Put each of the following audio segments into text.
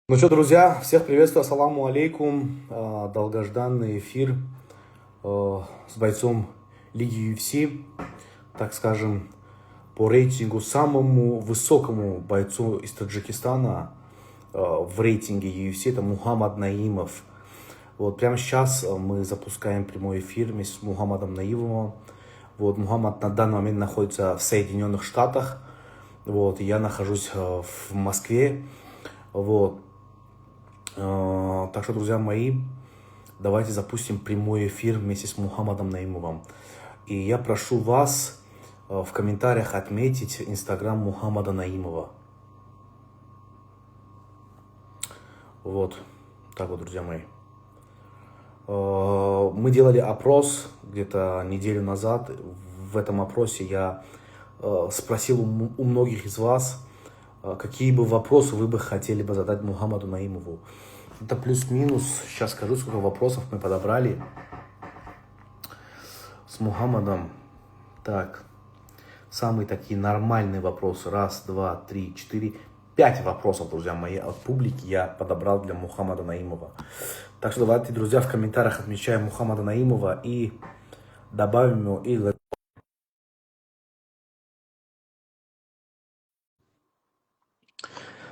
Ну что, друзья, всех приветствую, ассаламу алейкум. Долгожданный эфир с бойцом Лиги UFC, так скажем, по рейтингу самому высокому бойцу из Таджикистана в рейтинге UFC, это Мухаммад Наимов. Вот прямо сейчас мы запускаем прямой эфир вместе с Мухаммадом Наимовым. Вот Мухаммад на данный момент находится в Соединенных Штатах. Вот, и я нахожусь в Москве. Вот. Так что, друзья мои, давайте запустим прямой эфир вместе с Мухаммадом Наимовым. И я прошу вас в комментариях отметить инстаграм Мухаммада Наимова. Вот, так вот, друзья мои. Мы делали опрос где-то неделю назад. В этом опросе я спросил у многих из вас, какие бы вопросы вы бы хотели бы задать Мухаммаду Наимову. Это плюс-минус, сейчас скажу, сколько вопросов мы подобрали с Мухаммадом. Так, самые такие нормальные вопросы. Раз, два, три, четыре, 5 вопросов, друзья мои, от публики я подобрал для Мухаммада Наимова. Так что давайте, друзья, в комментариях отмечаем Мухаммада Наимова и добавим его. И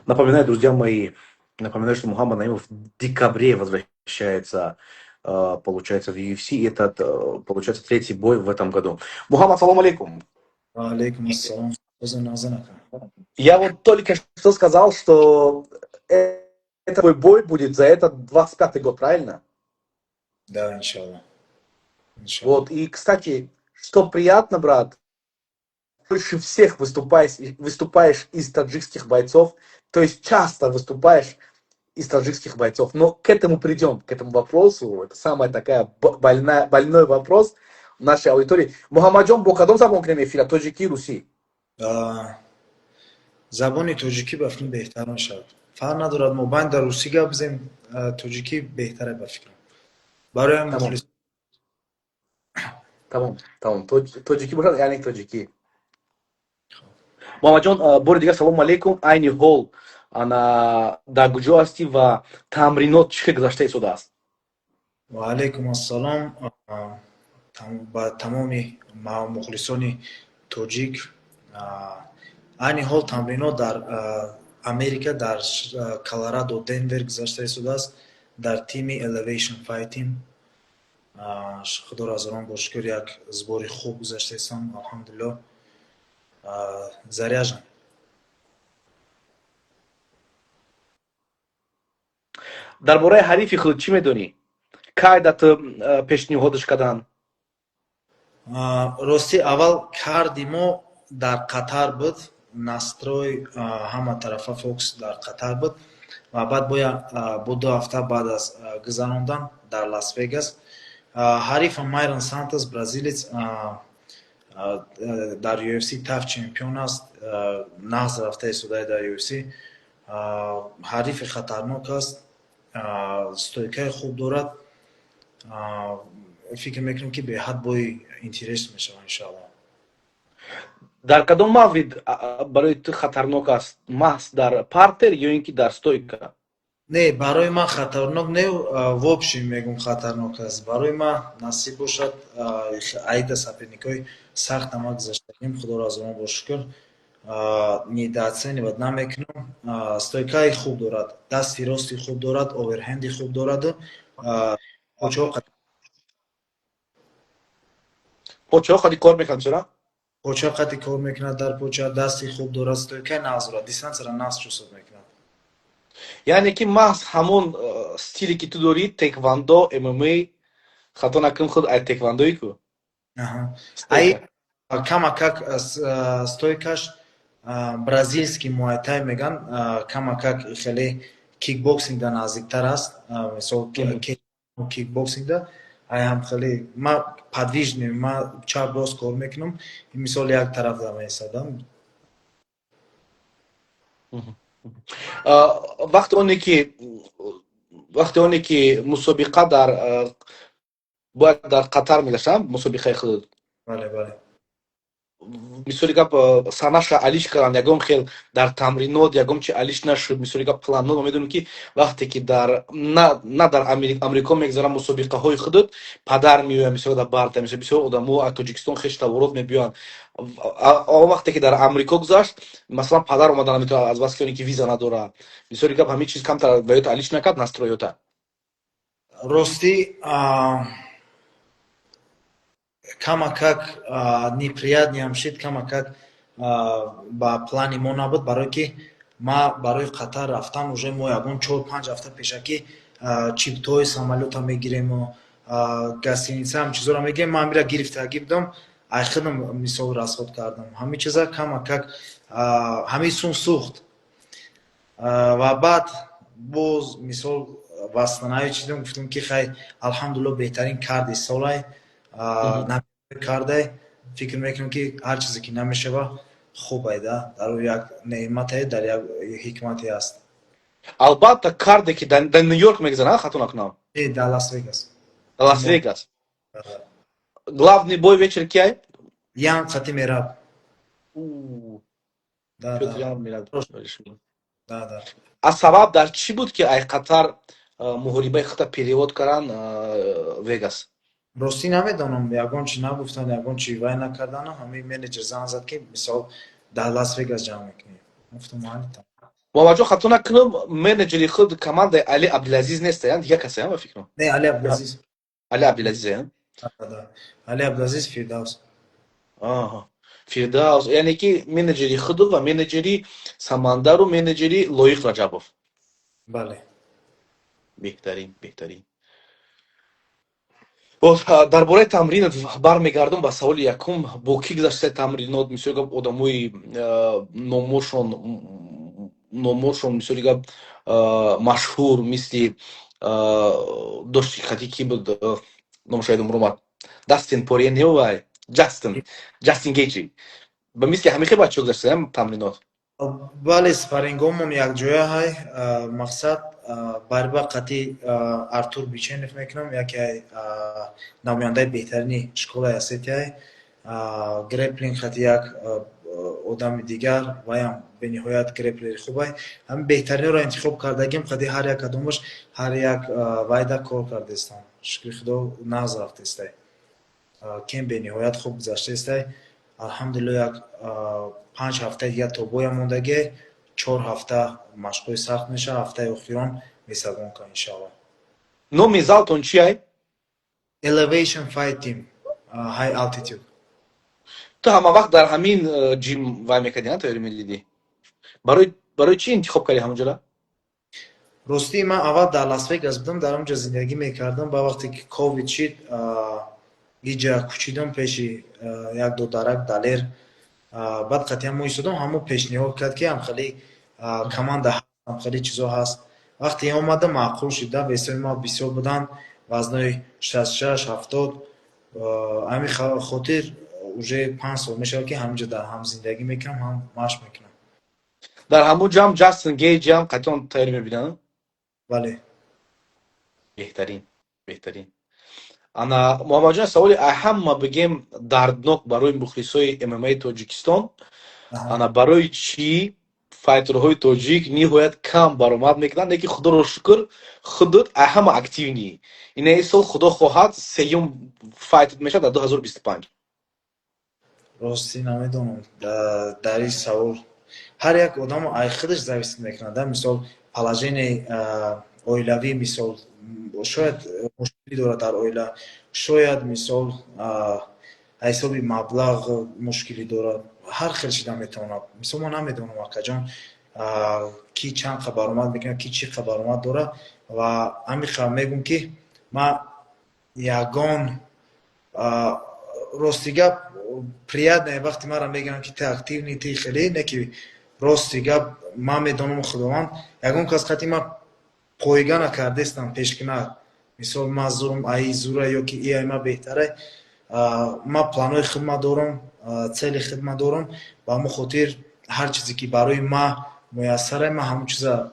напоминаю, друзья мои, напоминаю, что Мухаммад Наимов в декабре возвращается, получается, в UFC. И это, получается, третий бой в этом году. Мухаммад, салам алейкум. Алейкум ассалам. Я вот только что сказал, что этот бой будет за этот 25-й год, правильно? Да, иншаллах. Иншаллах. Вот, и, кстати, что приятно, брат, больше всех выступаешь из таджикских бойцов, то есть часто выступаешь из таджикских бойцов. Но к этому придем, к этому вопросу. Это самая такая больной вопрос нашей аудитории. Мухаммаджон, бокадом забон креме эфира, таджики, руси. забони тоҷикӣ ба филм беҳтар мешавад. Фарқ надорад мо байн дар русӣ гап бизанем, тоҷикӣ беҳтаре ба фикрам. Барои Тамом, мухлис. тамом. Таджики бошад, яъне таджики. Мамаҷон, бори дигар салому алейкум. Айни ҳол дар куҷо ҳастӣ ва тамринот чӣ хел гузашта истодааст? Ва алейкум ассалом ба тамоми мухлисони тоҷик. Айни ҳол тамринот дар Америка, дар Колорадо, Денвер гузашта истодааст, дар тими Elevation Fighting. Худоро азорон бо шукр як сбори хуб гузашта истам, алҳамдулиллоҳ. Заряжам. Дар бораи ҳарифи худ чӣ медонӣ? Кай да ту пешниҳодаш карданд? Рости аввал карди мо дар Қатар буд, настрои ҳама тарафа фокус дар Қатар буд ва баъд бо 2 ҳафта баъд аз гузарондан дар Лас-Вегас. ҳарифам Майрон Сантос, бразилец, дар UFC таф чемпион аст, нағз рафта истодаи дар UFC. ҳарифи хатарнок аст, стойкаи хуб дорад. фикр мекунам ки беҳад бои интерес мешавад иншаллоҳ. Дар кадом маврид барои ту хатарнок аст? Маҳз дар партер ё ин ки дар стойка? Не, барои ман хатарнок не, вообщем мегум хатарнок аст. Барои ман насиб бошад аида соперникои сахт ама гузаштагим, худоро азорон бо шукр, недооценивад намекунам. Стойкаи хуб дорад, дасти рости хуб дорад, оверхенди хуб дораду почаҳо қади кор мекунанд, чора? поча қати кор мекунад, дар поча дасти хуб дорад, стойкаи нағз дорад, дистанцияро нағз ҳисоб мекунад. Яъне ки маҳз ҳамон стиле ки ту дорӣ, теквандо, ММА, хато накунам худ ай теквандоӣ ку? Ай Стойка. камакак стойкаш бразильский муайтай меган, камакак хеле кикбоксингда наздиктар аст. Мисол кикбоксингда ай ҳам хеле ма подвижный, ма чап рост кор мекунам, мисол як тарафда меистадам. вақте оне ки мусобиқа бояд дар Қатар мегашам, мусобиқаи худ. Бале бале. мисоли гап санаша алиш карданд, ягон хел дар тамринот ягон чи алиш нашуд, мисоли гап планот ма медонем ки вақте ки дар на дар Амрико мегзарам мусобиқаҳои худут, падар меояд мисоли дар барда, мисоли бисёр одамо аз Тоҷикистон хеш таворот мебиёянд. Вақте ки дар Амрико гузашт, масалан падар омада наметавонад аз баски оне ки виза надорад, мисоли гап ҳамин чиз камтар ба ёд алиш накард настроёта. Рости кама как неприятнее шид, кама как ба плани мо набуд, барое ки ма барои Қатар рафтан уже мо ягон 4-5 ҳафта пешаки чиптҳои самолёта мегирему, гостиница ҳам чизора мегирем. Ман амира гирифтагӣ будам, ай худам мисол расход кардам. Ҳамин чиза кама как ҳамин сум сӯхт. Ва баъд боз мисол вастанаи чиздам, гуфтам ки хай алҳамдулилло беҳтарин карди солай кардай, фикр мекунам ки ҳар чизе ки намешава хуб айда, дар як неъмате, дар як ҳикмате аст. Албатта карде ки дар Нью-Йорк мегзаранд, хато накунам. Дар Лас-Вегас. Лас-Вегас. Главный бой вечер кияй? Ян Қатӣ мераб. Пётр Ян мераб. Да. Аз сабаб дар чӣ буд ки ай Қатар муҳорибаи худро перевод карданд Вегас? Ростӣ намедонам, ягон чи нагуфтанд, ягон чи вай накардан. Ҳамин менеҷер занг зад ки мисол дар Лас-Вегас ҷамъ мекунем. Гуфтам майли. Муваҷҷоҳ хато накунам, менеҷери худ командаи Али Абдулазиз нестаянд? Дигар касаянд ба фикрам? Не, Али Абдулазиз. Али Абдулазизаянд? Да. Али Абдулазиз Фирдавс. Фирдавс, яъне ки менеҷери худу ва менеҷери Самандару менеҷери Лоиқ Раҷабов. Бале. Беҳтарин. Дар бораи тамринот бармегардам ба саволи якум. Бо кӣ гузаштаи тамринот? Мисоли гап одамои номошон мисоли гап машҳур мисли дошти хати ки буд номаш ядам омад, Дастин Порье не вай, Ҷастин Гейҷи. Ба мисли ҳамин бачаҳо гузаштаям тамринот? Бале, спарингомон якҷоя ҳай. Мақсад барба қатӣ Артур Биченев мекунам, яке намояндаи беҳтарини школаи Осетияй. Греплинг қатӣ як одами дигар, ваям бениҳоят греплери хубай. Ҳамин беҳтаринро интихоб кардагим, қатӣ ҳар як кадомаш ҳар як вайда кор кардестам. Шукри Худо нағз рафтестай. Кем бениҳоят хуб гузаштестай. Алҳамдулилло як 5 ҳафта дигар то боя мондагӣ, 4 ҳафта машқҳои сахт меша, ҳафтаи охирон месагонка иншалло. Номи залтон чи ай? Elevation Fight Team, High Altitude. Ту ҳама вақт дар ҳамин ҷим вай мекардӣ, тайёрӣ медидӣ? Барои чӣ интихоб кардӣ ҳамонҷода? Ростӣ ман аввал дар Лас-Вегас будам, дар онҷа зиндагӣ мекардам. Ба вақте ки ковид шид, иҷа кучидам пеши як додарак далер. Баъд қатъиян мо истодам, ҳамо пешниҳод кард ки ҳамхелӣ команда ҳаст, ҳамхелӣ чизо ҳаст. Вақте омада маъқул шуда, весои ма бисёр буданд, вазнои 66-70. ҳамин хотир уже 5 сол мешавад ки ҳаминҷа дар ҳам зиндагӣ мекунам, ҳам машқ мекунам. Дар ҳамон ҷамъ Ҷастин Гейҷи ҳам қатъиён тайёрӣ мебинанд? Бале. Беҳтарин. Ана Муҳаммадҷон, саволи аҳамма бигем дарднок барои мухлисои ММА-и Тоҷикистон. Ана барои чӣ файтерҳои тоҷик ниҳоят кам баромад мекунанд, неки худоро шукр худут аҳама активни. Инаи сол худо хоҳад сеюм файтт мешавад дар 2025. Ростӣ намедонам дар ин савол. Ҳар як одам ай худаш зависит мекунад. Мисол положение оилавӣ, мисол шояд мушкилӣ дорад дар оила, шояд мисол ҳисоби маблағ мушкилӣ дорад. Ҳар хел шида метавонад. Мисол мо намедонам акаҷон ки чанд қа баромад мекунад, ки чӣ қа баромад дорад. Ва ҳамин қа мегӯм ки ма ягон рости гап приятное вақти мара мегӯям ки ти активни, ти хеле не ки рости гап ман медонам худованд ягон кас қатъи ма пойга накардестам пешкинак. Мисол ма зурм аи зура ё ки ай ма беҳтаре. Ма планои хидмат дорам, цели хидмат дорам. Ба ҳамон хотир ҳар чизе ки барои ма муяссаре, ма ҳамон чиза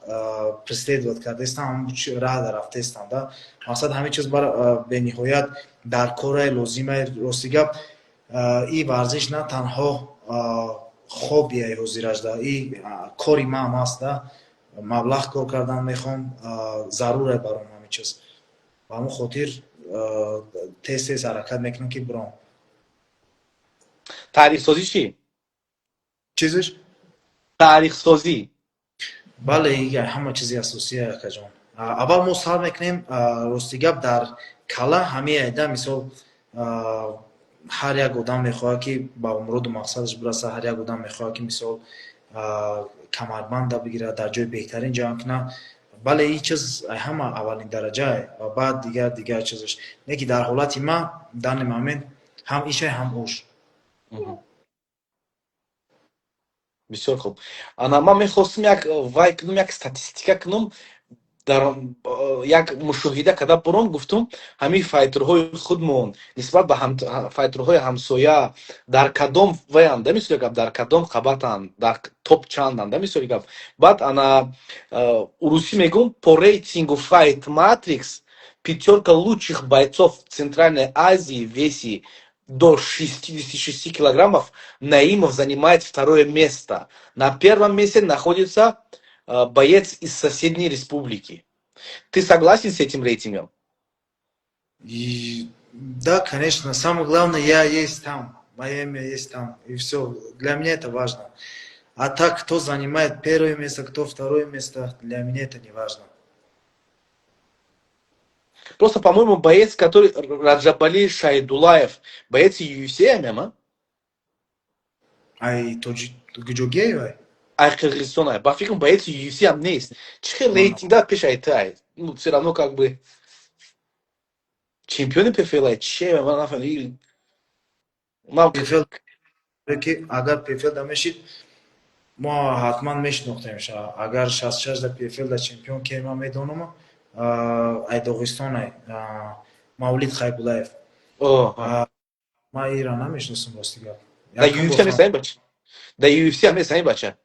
преследовать кардестам, ҳамон раҳда рафтестам. Мақсад ҳамин чиз бениҳоят дар кораи лозимаи рости гап این ورزش نه تنها خوبیه حضیرش ده، این کاری ما هم هست ده، مبلغ کار کردن میخوام، ضروره برام همین چیز و همون خاطر تیز تیز حرکت میکنم که برام تاریخ سازی چی؟ چیزش. تاریخ سازی. بله دیگه همه چیزی اساسیه که جان. اول ما سر میکنیم راستی گپ در کلا همه ایده مثال هر یک آدم میخواد که با امراد و مقصدش برسه، هر یک آدم میخواد که مثال کمربند بگیره در جای بهترین جا کنه. بله این چیز همه اولین درجه و بعد دیگر چیزش نه که در حالت ما در момент هم ایشه هم اوش. بسیار خوب. من میخواستم یک وای کنم، یک استاتистика کنم. дар як мушоҳида карда бурон гуфтум ҳамин файтрҳои худмон нисбат ба файтрҳои ҳамсоя дар кадом ваянд да мисоли гап, дар кадом қабатанд, дар топ чанданд да мисоли гап. Баъд ана русӣ мегӯм по рейтингу Fight Matrix пятёрка лучших бойцов Центральной Азии в весе до 66 килограммов Наимов занимает второе место. На первом месте находится боец из соседней республики. Ты согласен с этим рейтингом? И, да, конечно, самое главное, я есть там, мое имя есть там, и все. Для меня это важно. А так, кто занимает первое место, кто второе место, для меня это не важно. Просто, по-моему, боец, который Раджабали Шайдулаев, боец UFC, а? Ай, Тоджигеевай? Ай, Кыргызстан, ай. По фикру, боец UFC am неист. Чихе рейтинг, да, пишай ты, ай. Ну, все равно, как бы, чемпионы PFL, ай, че, или... PFL, اگر PFL دا میشید ما حتما میشناختیمش. اگر 66 دا PFL دا چمپیون که ما میدونم ای داغستان ای مولید خیبولایف. ما ایران نمیشناسم راستی گفت. Да UFC هم این بچه. Да UFC هم این بچه.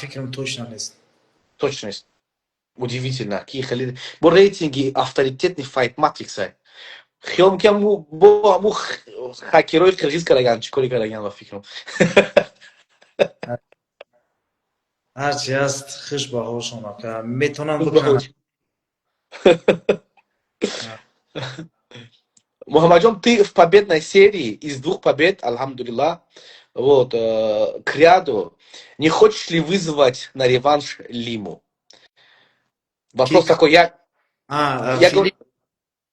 فکرم точно نیست. Точно есть. Удивительно. Какие халиды. Бо рейтинги авторитетный Fight Matrix, ай. خیام که مو хакерой кыргыз караган чикори караган ба фикрам. هرچی هست خوش باهاشون که میتونم بکنم. Мухаммаджон, ты в победной серии из 2 побед, альхамдулилlah, вот, к ряду. Не хочешь ли вызвать на реванш Лиму? Вопрос такой, я говорю,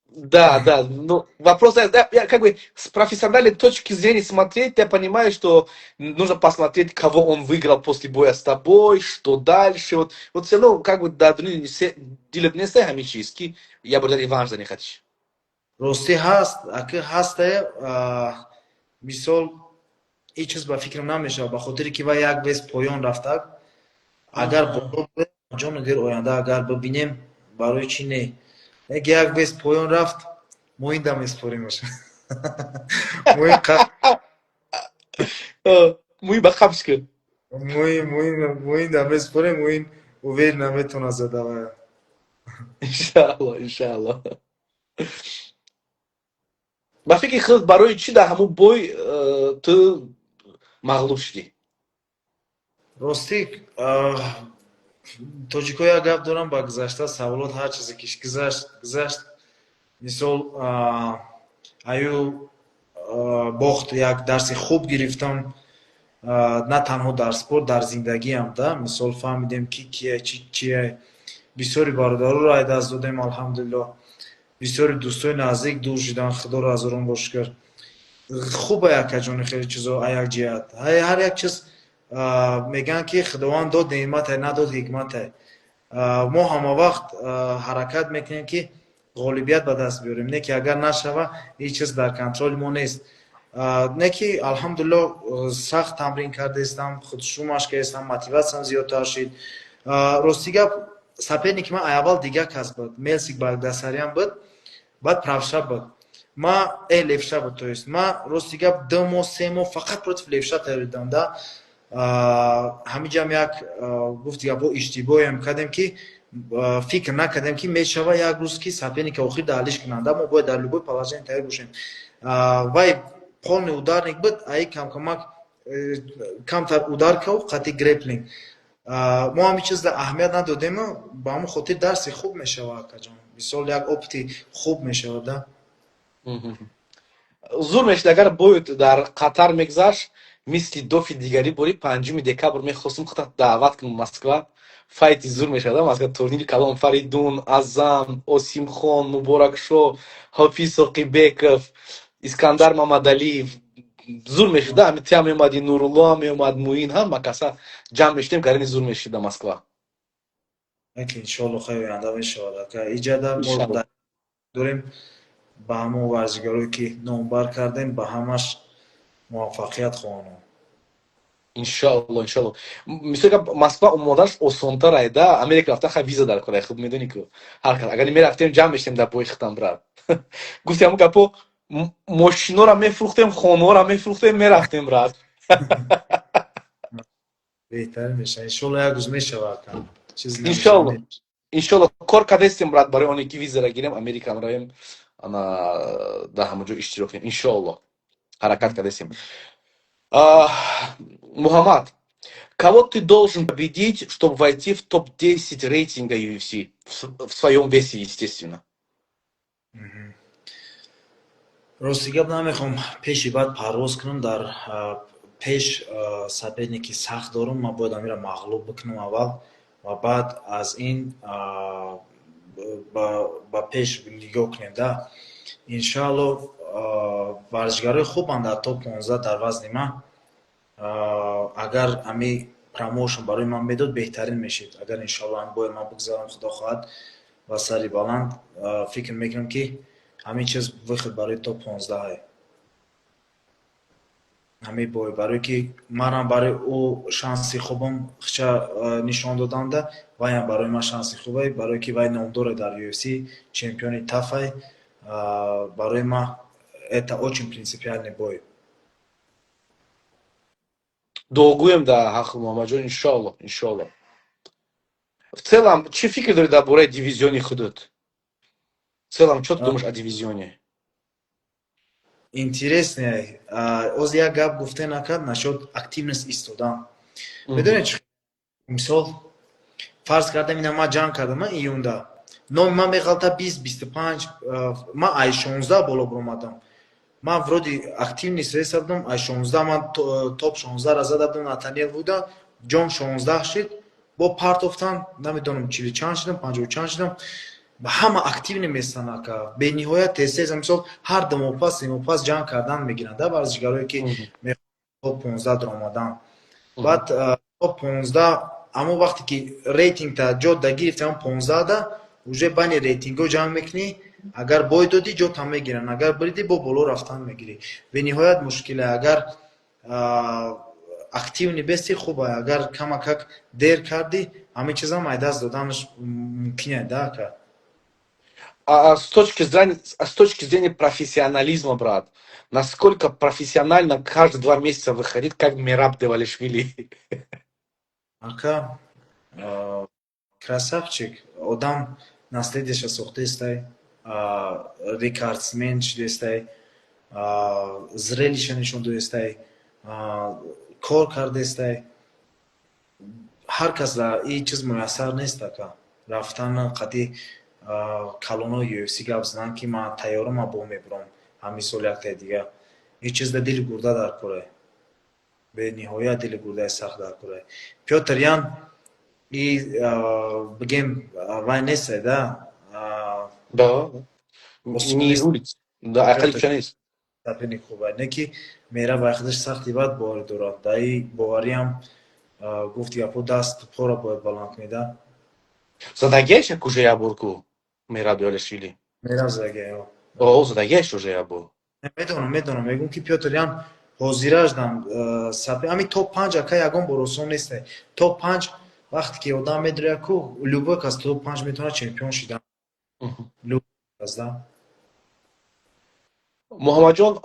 да, ну, вопрос, я как бы с профессиональной точки зрения смотреть, я понимаю, что нужно посмотреть, кого он выиграл после боя с тобой, что дальше, вот все равно, как бы, да, делят не химически, я бы на реванш не хочу. راستی هست اگه هسته مثال این چیز به فکرم نمیشه به خاطر که و یک ویس پایان رفته اگر بطور جان دیر آینده اگر ببینیم برای چی نه اگه یک ویس پایان رفت ما این دم اسپاریمش موی بخمش کن موی دم اسپاریم موی اویر نمیتونه زده باید انشاءالله با فکر خود برای چی در همون بای تو مغلوب شدی؟ راستی тоҷико як гап дорам ба гузашта саволот ҳар чизе киш гузашт мисол аю бохт як дарси хуб гирифтам на танҳо дар спорт дар зиндагиам да мисол фаҳмидем ки кие чие бисёри бародароро ай даст додем алҳамдулиллоҳ бисёри дӯстои наздик дур шудан худоро ҳазорон шукр хуба якаҷони хеле чизо аяк ҷиҳат ҳар як чиз мегӯянд ки худованд дод неъмате надод ҳикмате мо ҳама вақт ҳаракат мекунем ки ғолибият ба даст биёрем не ки агар нашава ҳеҷ чиз дар контроли мо нест не ки алҳамдулиллоҳ сахт тамрин кардастам худшӯ машқ кардастам мотиватсиям зиёдтар шид рости гап соперники ман аввал дигар кас буд мелсик багдасарян буд баъд правша буд ма левша буд то есть ма рости гап 2 моҳ 3 моҳ фақат против левша тайёридам да ҳамиҷам як гуфти гапо иштибоҳем кардем ки фикр накардем ки мешава як рӯз ки соперники охир далиш кунанд мо бояд дар любой положение тайёр бошем вай полный ударник буд, ай камкамак камтар удар кав қати греплинг. мо ҳамин чизда аҳамият надодему, ба ҳамон хотир дарси хуб мешавад акаҷон. Мисол як опити хуб мешавад да. зур мешид агар боюд дар қатар мегзашт, мисли дофи дигари бори 5 декабр мехостум қатар даъват кунем Москва. Файти зур мешавад Москва, турнири Калон Фаридун, Азам, Осимхон, Муборакшо, Ҳофиз Соқибеков, Искандар Мамадалиев. Зур мешид, ҳами тия меомади, Нурулло меомад, Муин, ҳама каса ҷамъ мешидем, гарини зур мешид дар Москва. иншоалло хеле оянда мешавад ака. Иҷада мо Иншалло. дорем ба ҳамон варзишгарое ки номбар кардем, ба ҳамаш муваффақият хоҳонам. Иншалло, иншалло. Мисол ки Москва омодааш осонтар айда, Америка рафтан хай виза дар кора, хуб медонӣ ку. Ҳар кас агар мерафтем ҷамъ мешидем дар бои хитам брат. Гуфти ҳамон гапо мошиноро мефурӯхтем, хонаҳоро мефурӯхтем, мерафтем брат. Беҳтар мешавад. Иншоалло як рӯз мешавад ака. Чизи Иншалло. намешавад. Иншалло кор кардастем брат, барои оне ки визаро гирем, Америка меравем, ана дар ҳама ҷо иштирок кунем. Иншалло ҳаракат кардастем. Муҳаммад, кого ты должен победить, чтобы войти в топ-10 рейтинга UFC? В своем весе, естественно. Рости гап намехоҳам пеши баъд парвоз кунам. Дар пеш соперники сахт дорам. Ман бояд амира мағлуб бикунам аввал ва баъд аз ин ба пеш нигоҳ кунем да. Иншаалло варзишгарои хубанд дар топ 15 дар вазни ман. Агар ами промоушн барои ман медод, беҳтарин мешид. Агар иншаалло ами бои ман бигзарам, худо хоҳад, ва сари баланд, фикр мекунам ки ҳамин чиз выход барои топ 15 ҳамин бой, барое ки манам барои ӯ шанси хубам хича нишон доданда, вайам барои ман шанси хубе, барое ки вай номдоре дар UFC, чемпиони тафай. Барои ман это очень принципиальный бой. Дуогӯем дар ҳаққи Муҳаммадҷон, иншоалло, иншоалло. В целом, чӣ фикр дорӣ дар бораи дивизиони худут? В целом, чӣ думаешь о дивизионе? Интересный. Оз як гап гуфте накард насчет активность истодан. Медонед чӣ? Мисол фарз кардем ина ман ҷанг кардам июнда. Номи ман меғалта 20-25, ман ай 16 боло буромадам. Ман вроди активни средства будам, ай 16 ман топ 16 ра зада будам, Натаниел буда, ҷон 16 шид, бо партофтан намедонам 40 чанд шидам, 50 чанд шидам. ҳама активни местан ака. Бениҳоят тез-тез мисол ҳар думопас ҷанг кардан мегиранд да варзишгарое ки топ 15 даромадан. Баъд топ 15 аммо вақте ки рейтингта ҷо дагирифти ҳам 15 да, уже байни рейтинго ҷанг мекунӣ. Агар бой додӣ ҷотам мегиранд, агар биридӣ бо боло рафтан мегирӣ. Бениҳоят мушкиле. Агар активни бести хуба, агар камакак дер кардӣ, ҳамин чизам ай даст доданаш мумкин да ака. С точки зрения профессионализма, брат, насколько профессионально каждые 2 месяца выходить, как Мераб Девалишвили? Ака, красавчик, одам наследиеша сохтаестай, рекордсмен шудаестай, зрелиша нишон додаестай, кор кардаестай. Ҳар кас дар ин чиз муяссар нест ака. Рафтан қади калонои UFC гап задан ки ман тайёрам, ман бо мебурам ҳамин сол якта дига. Ин чизда дили гурда дар кора. Бениҳоят дили гурдаи сахт дар кора. Пётр Ян и бигем вай нестай да. Да. Не рулит. Да, ақаллиша нест. Соперник хубай. Не ки мера вай худаш сахти бад боварӣ дорад. Даи бовариам гуфти гапо даст пора бояд баланд кунӣ да. Задагиаш як уже я бурку Мераб Девалишвили. Мераб задагиа. О, задагиаш уже я бу. Медонам. Мегум ки Пётр Ян ҳозираш дан сапе. Ами топ 5 ака ягон бор осон нестай. Топ 5 вақте ки одам медоре ку любой кас топ 5 метавонад чемпион шидан. Любой кас да. Муҳаммадҷон,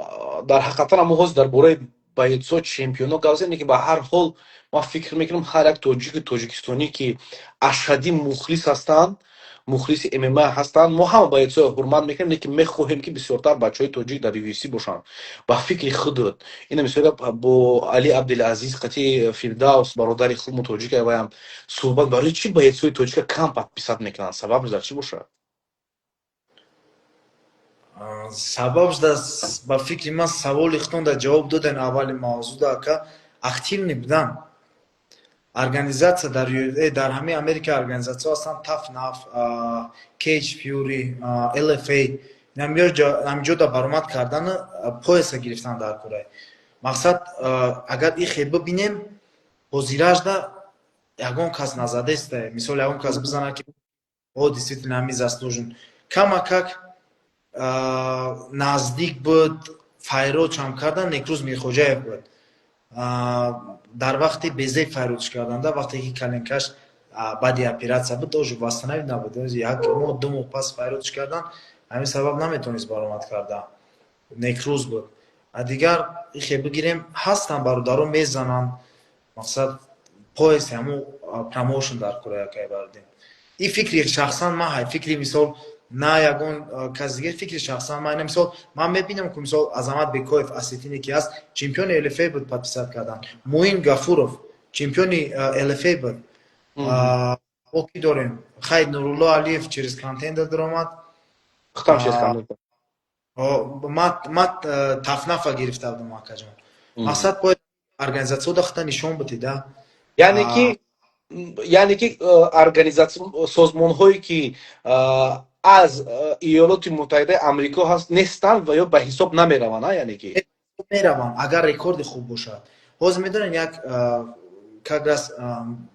дар ҳақиқатан ҳам ҳозир дар бораи боецо чемпионо гап задем ки ба ҳар ҳол ман фикр мекунам ҳар як тоҷики тоҷикистонӣ ки ашадӣ мухлис ҳастанд, мухлиси ММА ҳастанд. Мо ҳама ба ятсо ҳурмат мекунем, лекин мехоҳем ки бисёртар бачаҳои тоҷик дар UFC бошанд. Ба фикри худот. Ина мисола бо Али Абдулазиз қати Фирдавс бародари худ тоҷика ваям суҳбат барои чӣ ба ятсои тоҷика кам подписат мекунанд? Сабабш дар чӣ бошад? Сабабш ба фикри ман саволи худтон ҷавоб додан аввали мавзӯъ ака активни будан. Организация дар ҳамаи Америка организация ҳастанд TAF, Cage Fury, LFA ҳаминҷода баромад кардан пояса гирифтан дар Корея. Мақсад агар и хелба бинем ҳозиражда ягон кас назадест, мисол ягон кас бизана ки действительно ҳамин заслужен. Камакак наздик буд файрод чам кардан Некрӯз Мирхоҷаев буд. Дар вақти безек файродш карданда, вақте ки коленкаш баъди оператсия буд, тоже восстанови набуд. Як моҳ, 2 моҳ пас файродш кардан, ҳамин сабаб наметавонист баромад карда. Некрӯз буд. Дигар ихе бигирем ҳастанд бародарон мезананд. Мақсад пояс ҳамун промоушен дар Корея кай бардем. И фикри шахсан ман ҳай фикри мисол на ягон кас дигар фикри шахсан ман мисол ман мебинам ки мисол Азамат Бекоев Асетине ки аст чемпиони LFA буд подписат кардан. Муин Гафуров чемпиони LFA буд. Оки дорем Хайд Нурулло Алиев через контендер даромад. Хутам чиз контендер. Мат тафнафа гирифта будам акаҷон. Мақсад бояд организатсияда худта нишон бутида. яъне ки организатсия созмонҳое ки аз Иёлоти Муттаҳидаи Амрико ҳаст нестанд ва ё ба ҳисоб намераванд, яъне ки мераванд агар рекорди хуб бошад. ҳозир медонем як как раз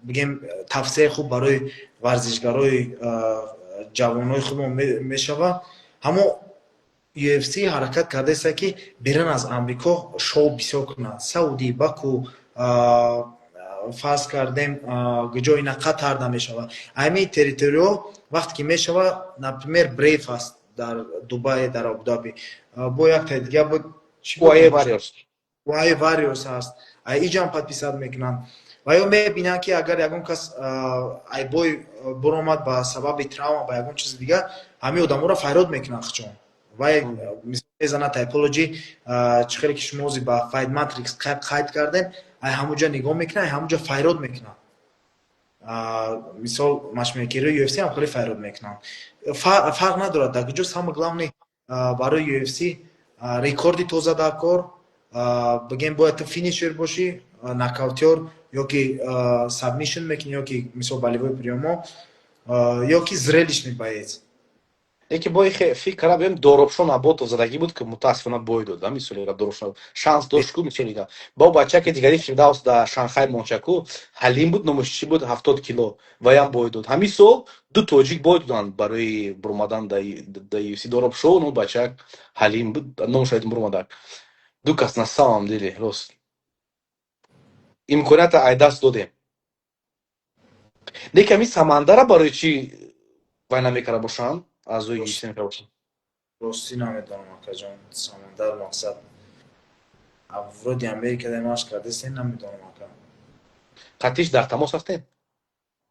бигем тавсея хуб барои варзишгарои ҷавонои худмон мешавад. ҳамо UFC ҳаракат кардааст ки берун аз Амрико шоу бисёр кунад. Сауди, Баку, фарз кардем ҷоина Қатар намешавад. ҳамин территориҳо вақте ки мешавад, например Brave аст дар Дубай, дар Абу-Даби, бо якта дигар буд Wire Warriors аст. Иҷам подписат мекунанд. ва ё мебинанд ки агар ягон кас айбой буромад ба сабаби травма ба ягон чизи дигар, ҳамин одаморо файрод мекунанд хчон. вай мисол мезана Typology чӣ хеле ки шумо ҳозир ба Fight Matrix қайд кардем, ай ҳамуҷа нигоҳ мекунад, ай ҳамуҷа файрод мекунад. Мисол матчмейкерии UFC ҳам хеле файрод мекунанд. Фарқ надорад, дар куҷо самое главное барои UFC рекорди тоза дар кор, бигем бояд ту финишер бошӣ, нокаутёр ёки сабмишн мекунӣ, ёки мисол болевой приёмо, ёки зрелищный боец. Лекин бо фикра биём Доробшон Аботов задагӣ буд ки мутаассифона бой дод. Мисоли Доробшон шанс дошт ку мисоли бо бачаки дигари Фирдавс дар Шанхай Мончаку Ҳалим буд, номаш чӣ буд 70 кило ваям бой дод. Ҳамин сол ду тоҷик бой доданд барои буромадан дар UFC. Доробшон у бачак Ҳалим буд, номаш буромадак. Ду кас на самом деле рост имконията айдаст додем. Лекин ҳамин Самандара барои чӣ вай намекара бошанд? Азои UFC мекард. Рости намедонам акаҷон. Самандар мақсад авроди Америка демаш кардестен намедонам ака. Қатиш дар тамос ҳастем?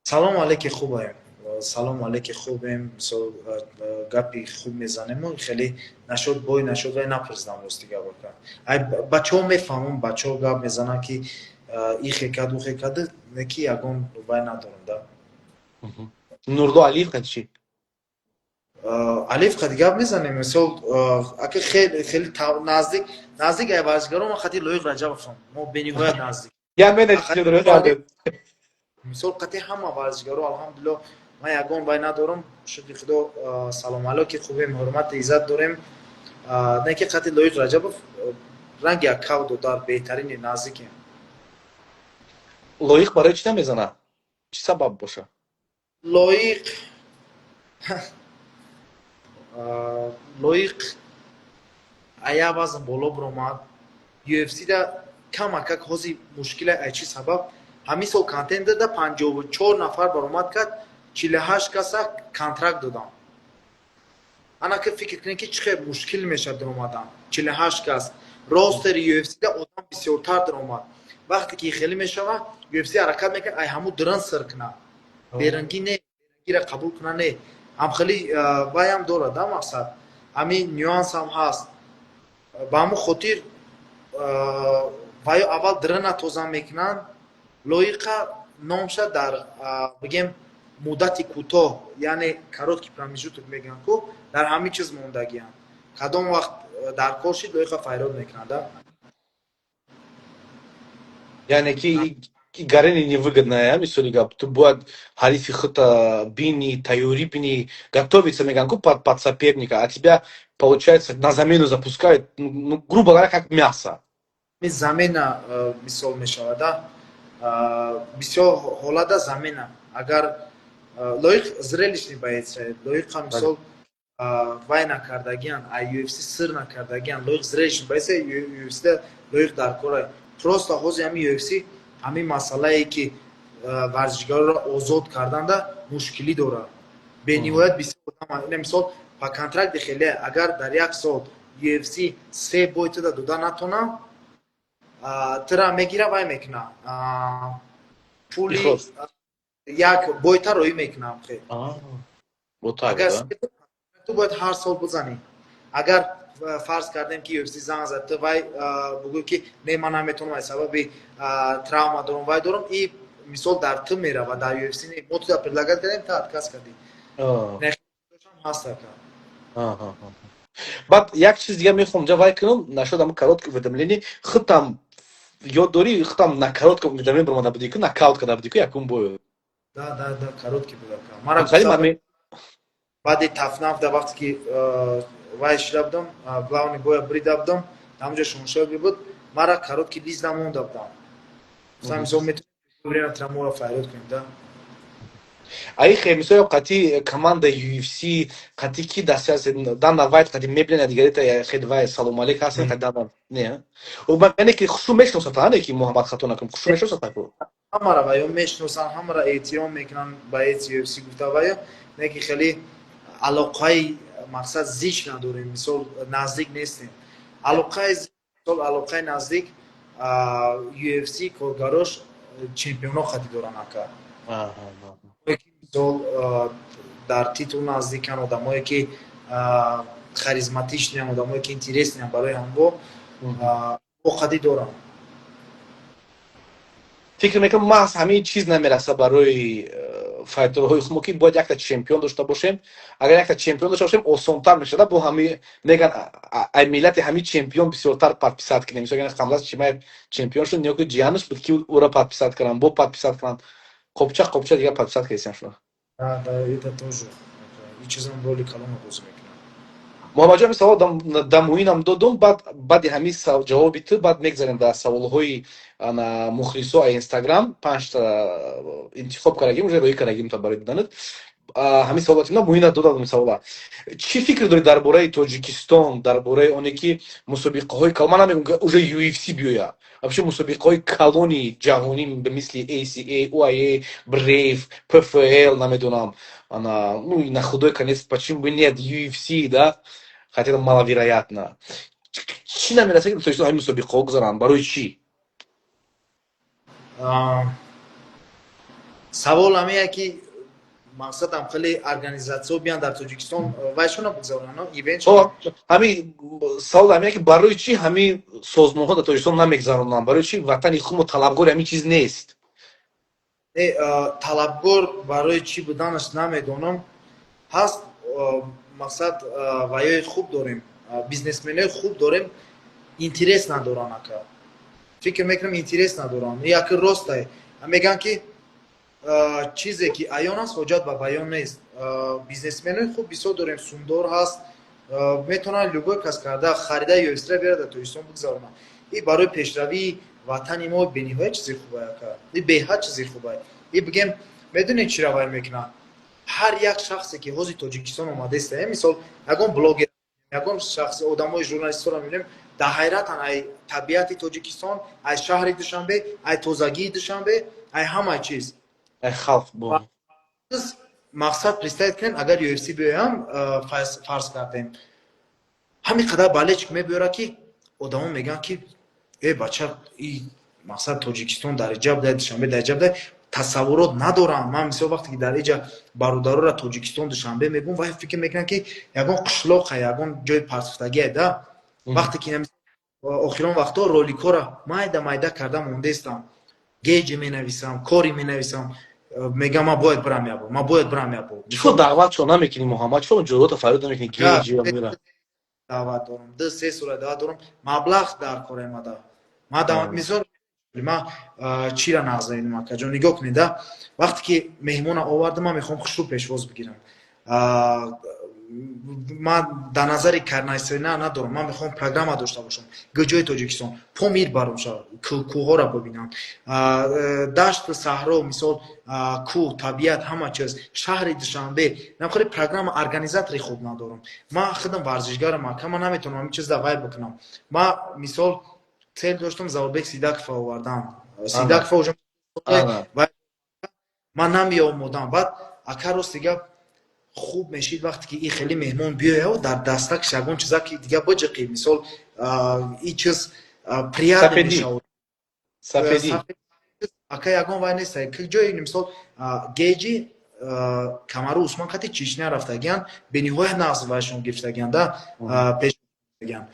Салом алейки хубаем. Салом алейки хубем. Мисол гапи хуб мезанем. Хеле нашуд бой нашуд вай напурсидам рости гап ака. Ай бачаҳо мефаҳмам, бачаҳо гап мезананд ки ихе кад ухе кад, неки ягон вай надорам да. Нурло Алиев қад чӣ? Алиф қад гап мезанем. Мисол ака хеле наздик ай варзишгаро ман қати Лоиқ Раҷабовам. мо бениҳоят наздик. Я мене мисол қати ҳама варзишгаро алҳамдулилло ман ягон вай надорам. Шукри Худо салом алейки хубем, ҳурмати иззат дорем. Неки қати Лоиқ Раҷабов ранги акавду дар беҳтарини наздикем. Лоиқ барои чӣ намезана? Чӣ сабаб боша? Лоиқ ая вазн боло буромад. UFC да камакак ҳозир мушкила ай чӣ сабаб ҳамин сол контендерда 54 нафар баромад кард, 48 каса контракт доданд. анака фикр кунед ки чӣ хеле мушкил мешавад даромадан. 48 кас ростери UFC да одам бисёртар даромад. вақте ки хеле мешавад UFC ҳаракат мекунад, ай ҳамун дуран сир кунад. Берангӣ не, берангиро қабул кунад не. ам хеле ваям дорад да мақсад ҳамин нюанс ҳам ҳаст ба ҳамун хотир ваё аввал дрона тоза мекунанд лоиқа номша дар бигем муддати кӯтоҳ яъне короткий промежуток мегӯянд ку дар ҳамин чиз мондагианд кадом вақт дар кор шид лоиқа файрод мекунанд. Яъне ки гарени невыгодная, мисоли гап, ту бояд ҳарифи худта бини, тайёрӣ бини, готовиться мегӯянд ку под соперника, а тебя, получается, на замену запускают, ну, грубо говоря, как мясо. Замена мисол мешавад бисёр ҳолата замена агар лоиқ зрелищный боец лоиқа мисол вай накардагиан ай UFC сир накардагиан лоиқ зрелищный боец UFC лоиқ дар кора просто ҳозир ҳамин UFC ҳамин масъалае ки варзишгароро озод карданда мушкилӣ дорад бениҳоят бисёр одам мисол по контракти хеле агар дар як сол UFC 3 бой туда дода натонам тира мегира вай мекуна пули як бойта роӣ мекунам ту бояд ҳар сол бизанӣ агар фарз кардем ки UFC занг зад ту вай бугӯ ки не ман наметавонам аз сабаби травма дорам вай дорам и мисол дар ту мерава дар UFC не мо туда предлагат кардем та отказ кардӣ ҳаста баъд як чиз дига мехоҳам ҷа вай кунам нашуд ҳама короткое уведомление худтам ёд дорӣ худтам на коротко уведомление баромада будӣ ку нокаут карда будӣ ку якум бой да коротки буда баъди тафнаф да вақте ки вай шида будам главни боя брида будам ҳамҷо шумшоги буд мара коротки лизда монда будам гуфтам мисол метавонем врема трамора файрод кунем да аихе мисоли қати команда UFC қати ки дастяст дана вайт қати меблена дигарита хед вай салом алейк ҳастен дана не яъне ки хушу мешиносад не ки муҳаммад хатонакум хушу мешиносад ҳамара ваё мешиносанд ҳамара эҳтиром мекунанд ба UFC гуфта ваё не ки хеле алоқаи мақсад зич надорем мисол наздик нестем алоқаи наздик UFC коргарош чемпионо қати доранд ака мисол дар титул наздикан одамое ки харизматичниян одамое ки интересниян барои ҳамго қати доранд фикр мекунам маҳз ҳамин чиз намераса барои файтерҳои худ мо ки бояд якта чемпион дошта бошем агар якта чемпион дошта бошем осонтар мешавад бо ҳамин меган ай миллати ҳамин чемпион бисёртар подписат кунем мисол хамзат чимаев чемпион шуд ниё ки ҷиянаш буд ки ӯро подписат кунанд бо подписат кунанд қопча дига подписат кардисам шуд да это тоже и чизам роли калома бозӣ мекунад муҳаммаҷон савол дар муинам додум баъди ҳамин ҷавоби ту баъд мегзарем дар саволҳои мухлисо аз инстаграм 5 та интихоб кардагим уже роӣ кардагим та барои диданат ҳамин саволати мина муина додам савола чӣ фикр дорӣ дар бораи тоҷикистон дар бораи оне ки мусобиқаҳои калон ман намегӯям уже UFC биёя вообще мусобиқаҳои калони ҷаҳонӣ мисли ACA UAE Brave PFL намедонам ну на худой конец почему бы нет UFC да хотя маловероятно чӣ намераса ки тоҷикистон ҳамин мусобиқаҳо гузаранд барои чӣ савол ҳамея ки мақсадам хеле организатсиё биёянд дар тоҷикистон вайшона бигзаронанд ивент ҳамин савол ҳамея ки барои чӣ ҳамин созмонҳо дар тоҷикистон намегзаронанд барои чӣ ватани худ мо талабгори ҳамин чиз нест талабгор барои чӣ буданаш намедонам ҳаст мақсад ваёи хуб дорем бизнесменои хуб дорем интерес надоранд ака фикр мекунам интерес надоранд яки ростай мегӯянд ки чизе ки аён аст ҳоҷат ба баён нест бизнесменои хуб бисёр дорем сумдор ҳаст метавонанд любой кас карда харида UFC-ро биёрад дар тоҷикистон бигзаронад и барои пешравии ватани мо бениҳоят чизи хубае ака и беҳад чизи хубае и бигем медонед чира вай мекунад ҳар як шахсе ки ҳозир тоҷикистон омадаест мисол ягон блогер ягон шахси одамои журналистҳоро мебинем дар ҳайратанд ай табиати тоҷикистон ай шаҳри душанбе ай тозагии душанбе ай ҳамаи чиз халқ бо мақсад представить кунем агар UFC биёям фарз кардем ҳамин қадар балечк мебиёрад ки одамо мегӯянд ки бача и мақсад тоҷикистон дариҷа буда душанбе дариҷа буда тасаввурот надорам. Ман мисол вақте ки дар иҷа бародарора Тоҷикистон душанбе мебудам ва фикр мекунам ки ягон қишлоқа, ягон ҷои партуфтагие да. Вақте ки охирон вақтҳо роликҳора майда карда мондаистам, геҷи менависам, кори менависам, мегам ман бояд барам ябо. чо даъватшо намекунӣ Муҳаммад? Чо ҷоёта фарёд намекунӣ геҷи мира? даъват дорам, 2-3 сурат даъват дорам, маблағ дар кор омада. Ман даъват мисол ман чира назаридам акаҷон нигоҳ кунед да. Вақте ки меҳмона овардам, ман мехоҳам хушрӯ пешвоз бигирам. ман дар назари карнайсина надорам. Ман мехоҳам программа дошта бошам. Гӯҷои Тоҷикистон помир баром шавад, кӯҳҳоро бубинам, дашту саҳро, мисол кӯҳ, табиат, ҳама чиз, шаҳри Душанбе. Намхӯри программа организатори хуб надорам. Ман худам варзишгарам, ман наметавонам ҳамин чиз давай бикунам. Ман мисол цел доштам Завурбек Сидакова овардан. Сидакова уҷа ман намеомодам. Баъд ака рости гап хуб мешид вақте ки ин хеле меҳмон биёяд дар дастакш ягон чиза ки дига биҷиқӣ, мисол ин чиз приятно мешавад. Сафедӣ. Ака ягон вай нест. Ки ҷои мисол геҷи Камару Усман қати Чечня рафтагиян, бениҳоят нағз вайшон гирифтагиян да, пеш гирифтагиян.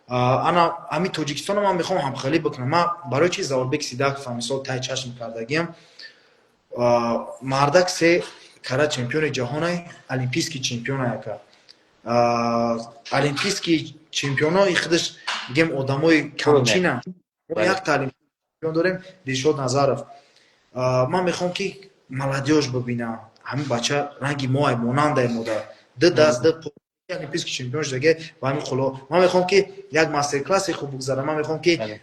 Ана ҳамин Тоҷикистонро ман мехоҳам ҳамхелӣ бикунам. Ман барои чи Завурбек Сидакова мисол тай чашм кардагиям. Мардак се кара чемпиони ҷаҳоне, олимпийский чемпион ака. Олимпийский чемпионо худаш мегем одамои камчина. Мо як таълим чемпион дорем, Дилшод Назаров. Ман мехоҳам ки молодёж бибинам. Ҳамин бача ранги моай монандаи модар. Ду даст ду олимпийский чемпион шудаге ва ҳамин хуло. Ман мехоҳам ки як мастер-класси хуб бигзарам. Ман мехоҳам ки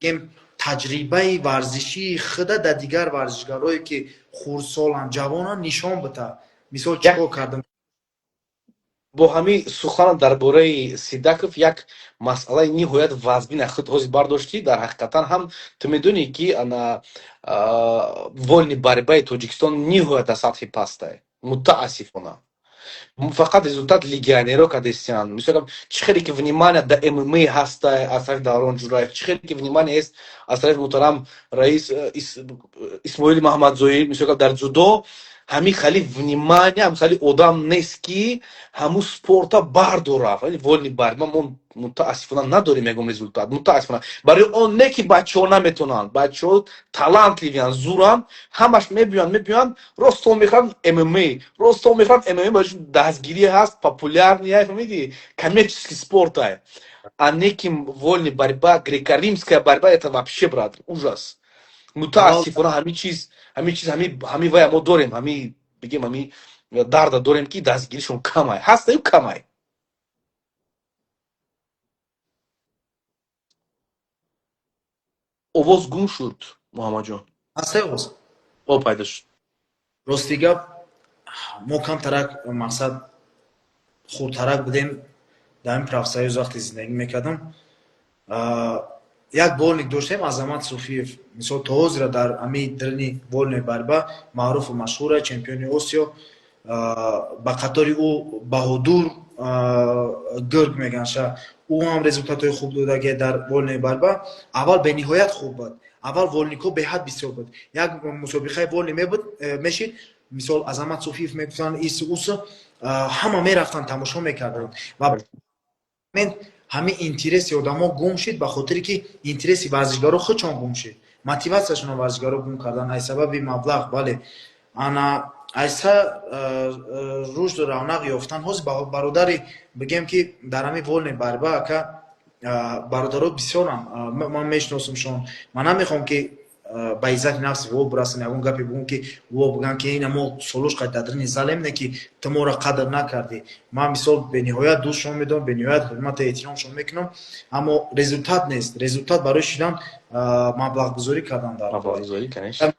гем таҷрибаи варзиши худа дар дигар варзишгарое ки хурдсоланд, ҷавонанд нишон бита. Мисол чиқор кардам. Бо ҳамин сухан дар бораи Сидаков як масъалаи ниҳоят вазбина худ ҳозир бардоштӣ. Дар ҳақиқатан ҳам ту медонӣ ки вольни борьбаи Тоҷикистон ниҳоят дар сатҳи паст аст. Мутаассифона. Фақат результат легионеро кадестиан. Мисолам чӣ хеле ки внимание да ММА ҳаста аз тарафи Даврон Ҷураев, чӣ хеле ки внимание аст аз тарафи муҳтарам раис Исмоили Маҳмадзоӣ, мисолам дар дзюдо ҳамин хали внимание, ҳамин хали одам нест ки ҳамун спорта бардора. Вольни борьба мо мутаассифона надорем ягон результат. Мутаассифона. Барои он не ки бачаҳо наметавонанд. Бачаҳо талантливиянд, зуранд, ҳамаш мебиёянд, росто мехоҳанд ММА. Росто мехоҳанд ММА барои дастгирӣ ҳаст, популярния, фаҳмидӣ? Коммерческий спорт аст. А не ки вольни борьба, греко-римская борьба, это вообще, брат, ужас. Мутаассифона ҳамин чиз, ҳамин вая мо дорем, ҳамин бигем ҳамин дарда дорем ки дастгиришон кам аст. Ҳастаю кам аст. овоз гум шуд, Муҳаммадҷон. Ҳастаю оз. Пайдо шуд. Рости гап мо камтарак мақсад хурдтарак будем дар ин профсоюз вақте зиндагӣ мекардам. Як вольник доштем Азамат Суфиев. Мисол то ҳозира дар ҳамин дирни вольни борьба маъруфу машҳура, чемпиони Осиё. Ба қатори ӯ Баҳодур Гӯрг меганша. ӯ ҳам результатҳои хуб додагия дар вольни борьба. Аввал бениҳоят хуб буд. Аввал вольникҳо беҳад бисёр буд. Як мусобиқаи вольни мешид, мисол Азамат Суфиев мегуфтанд ису усу, ҳама мерафтанд тамошо мекарданд. Ва ҳамин интереси одамо гум шид, ба хотире ки интереси варзишгаро худшон гум шид. Мотиватсияшон варзишгаро гум кардан аз сабаби маблағ. Бале ана айса рушд ва равнақ ёфтан. Ҳозир бародари бигем ки дар ҳамин вольни борьба ака бародаро бисёранд. Ман мешиносамшон. Ман намехоҳам ки ба иззати нафси во бурасам, ягон гапе бигӯм ки во бигӯям ки ина мо солош қайд дар дирни залем не ки ту моро қадр накардӣ. Ман мисол бениҳоят дӯстшон медорам, бениҳоят ҳурмату эҳтиромшон мекунам, аммо результат нест. Результат барои шидан маблағгузорӣ кардан дар маблағгузорӣ, конечно.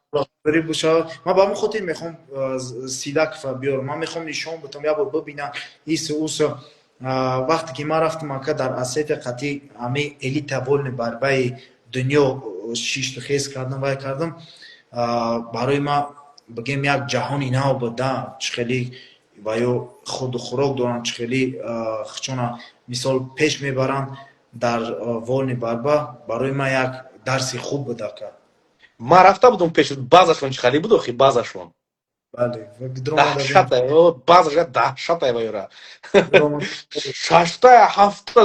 Ман ба ҳамин хотир мехоҳам Сидакова биёрам. Ман мехоҳам нишон битам, ябор бибинам ису усу. Вақте ки ман рафтам ака дар Осетия қати ҳамин элита вольни борьбаи дунё шиштухез кардам, вай кардам. Барои ман бигем як ҷаҳони нав буд да. Чӣ хеле ва ё худу хӯрок доранд, чӣ хеле хучона мисол пеш мебаранд дар вольни борьба. Барои ман як дарси хуб буд ака. ман рафта будам пеш базашон чӣ хале буд охи базашон бале ва гидромадагин даҳшатае базаша даҳшатае вайра гидромад шашта ҳафта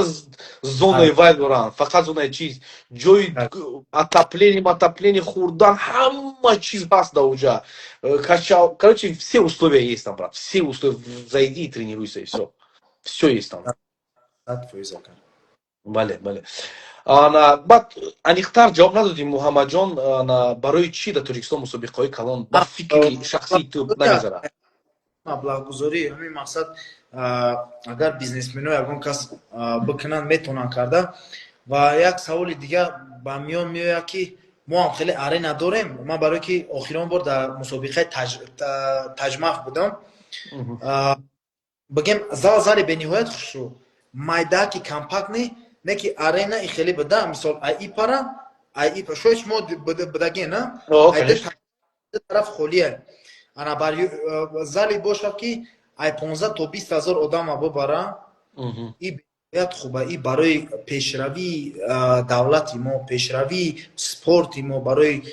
зонаи вай доранд фақат зонаи чиз ҷои отопление хӯрдан ҳама чиз ҳаст дар оҷа качал короче все условия есть там брат все условия зайди и тренируйся и все есть там 100% акан. бале бале ана баъд аниқтар ҷавоб надодӣ муҳаммадҷон ана барои чӣ дар тоҷикистон мусобиқаҳои калон ба фикри шахсии ту намезарад маблағгузорӣ ҳамин мақсад агар бизнесменҳо ягон кас бикунанд метавонанд карда ва як саволи дигар ба миён меояд ки мо ҳам хеле арена дорем ман барое ки охирон бор дар мусобиқаи таҷмаҳ будам бигем зали бениҳоят хушрӯ майдаки компактне не ки арена и хеле буда мисол аипара шояд шумо будагена тараф холие ана бар зали бошад ки ай 15 то 20 ҳазор одама бибара и бениҳоят хуба и барои пешравии давлати мо пешравии спорти мо барои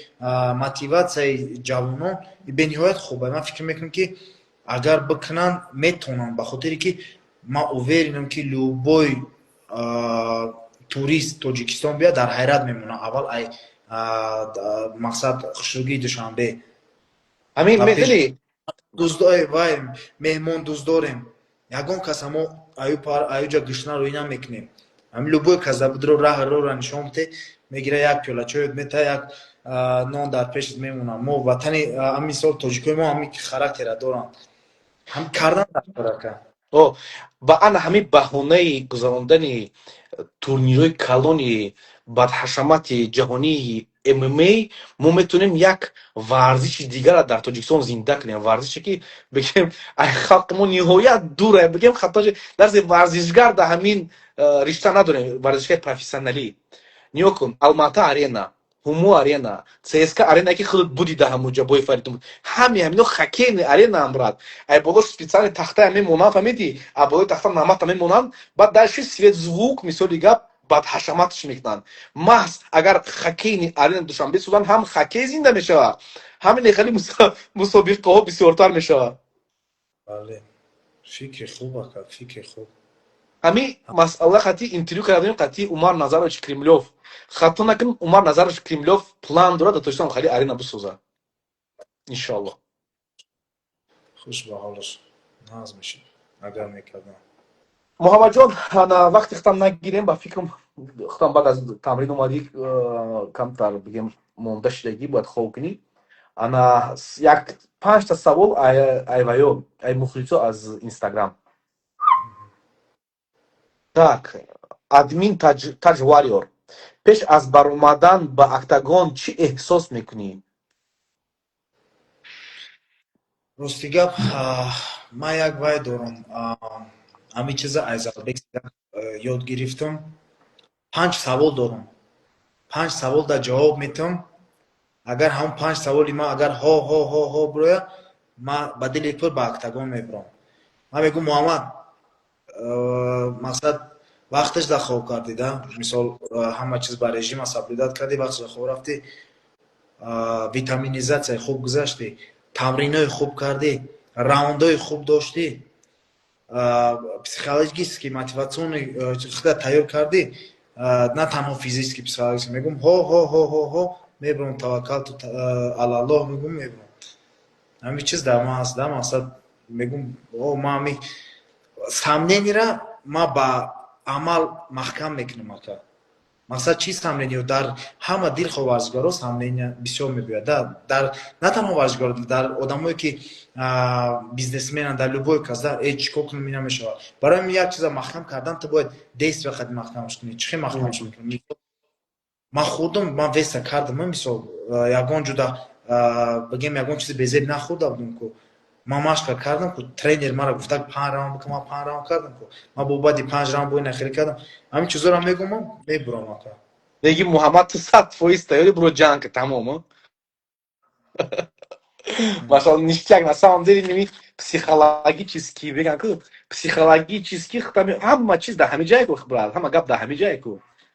мотиватсияи ҷавонон и бениҳоят хуба ман фикр мекунам ки агар бикунанд метавонанд ба хотире ки ман уверенам ки любой турист тоҷикистон биёд дар ҳайрат мемонад аввал ай мақсад хушрӯгии душанбе ҳамин медонӣ вай меҳмон дӯст дорем ягон кас ҳамо аюҷа гишна рӯй намекунем ҳамин любой кас дар будро роҳро нишон бите мегира як пиёла чойот мета як нон дар пешат мемона мо ватани ҳамин мисол тоҷикои мо ҳамин характера доранд ҳам кардан дасторака ба ана ҳамин баҳонаи гузарондани турнирҳои калони бадҳашамати ҷаҳонии MMA мо метавонем як варзиши дигарро дар тоҷикистон зинда кунем варзише ки бигем ай халқи мо ниҳоят дура бигем хатто дарзи варзишгар дар ҳамин ришта надорем варзишгари профессионалӣ ниҳо кун алмата арена ҳумо арена цска арена ки худат будӣ дар ҳамуҷа бои фаритун ҳамино хоккейни аренаам брат ай болош специални тахтая мемонанд фаҳмидӣ ай болои тахта намата мемонанд баъд дарши свет звук мисоли гап бадҳашаматш мекунанд маҳз агар хоккейни арена душанбе созанд ҳам хоккей зинда мешавад ҳамине хеле мусобиқаҳо бисёртар мешавад бале фикри хуб ака фикри хуб ҳамин масъала хати интервю кардем хати Умар Назарович Кремлёв хатто накун Умар Назарович Кремлёв план дорад дар тоҷикистон хали арена бисозад иншоаллоҳ хуш ба ҳолаш наз мешид агар мекардам муҳаммадҷон ана вақти хитам нагирем ба фикрам хитам баъд аз тамрин омадӣ камтар бигем монда шидагӣ бояд хоб кунӣ ана як 5 та савол айваё ай мухлисо аз Инстаграм так админ Taj Warrior пеш аз баромадан ба октагон чӣ эҳсос мекунӣ рости гап ман як вай дорам ҳамин чиза айзалбек ёд гирифтам 5 савол дорам 5 савол дар ҷавоб метам агар ҳамон 5 саволи ман агар ҳо бирояд ман ба дили пур ба октагон мебурам ман мегӯм муҳаммад мақсад вақташ хоб кардӣ да мисол ҳама чиз ба режима соблюдат кардӣ вақташ хоб рафтӣ витаминизатсияи хуб гузаштӣ тамринои хуб кардӣ раундои хуб доштӣ психологически мотиватсиони худа тайёр кардӣ на танҳо физически психологически мегӯм ҳо мебурам таваккалту алаллоҳ мегӯм мебурам ҳамин чиз дар ман ҳаст да мақсад мегӯм ман ҳамин самнениро ман ба амал маҳкам мекунам ака мақсад чӣ самнениё дар ҳама дилхоҳ варзишгаро самнения бисёр мебояд дар на танҳо варзишгаро дар одамое ки бизнесменанд дар любой кас да чӣ кор кунам ина мешавад барои мин як чиза маҳкам кардан ту бояд 10 вақт маҳкамш кунӣ чӣ хел маҳкамш мекунӣ ман худам ман веса кардам мисол ягон ҷуда бигем ягон чизи безеб нахӯрда будам ку ман машқ кардам ку тренер маро гуфта 5 раунд бикун ман 5 раунд кардам ку ман бо баъди 5 раунд бо ина хеле кардам ҳамин чизоро мегӯм ман мебурам ака деги муҳаммад ту 100% тайёрӣ биро ҷанг тамом масалан ништяк на самом деле ними психологически беган ку психологически ҳама чиз дар ҳамин ҷае ку брат ҳама гап дар ҳамин ҷае ку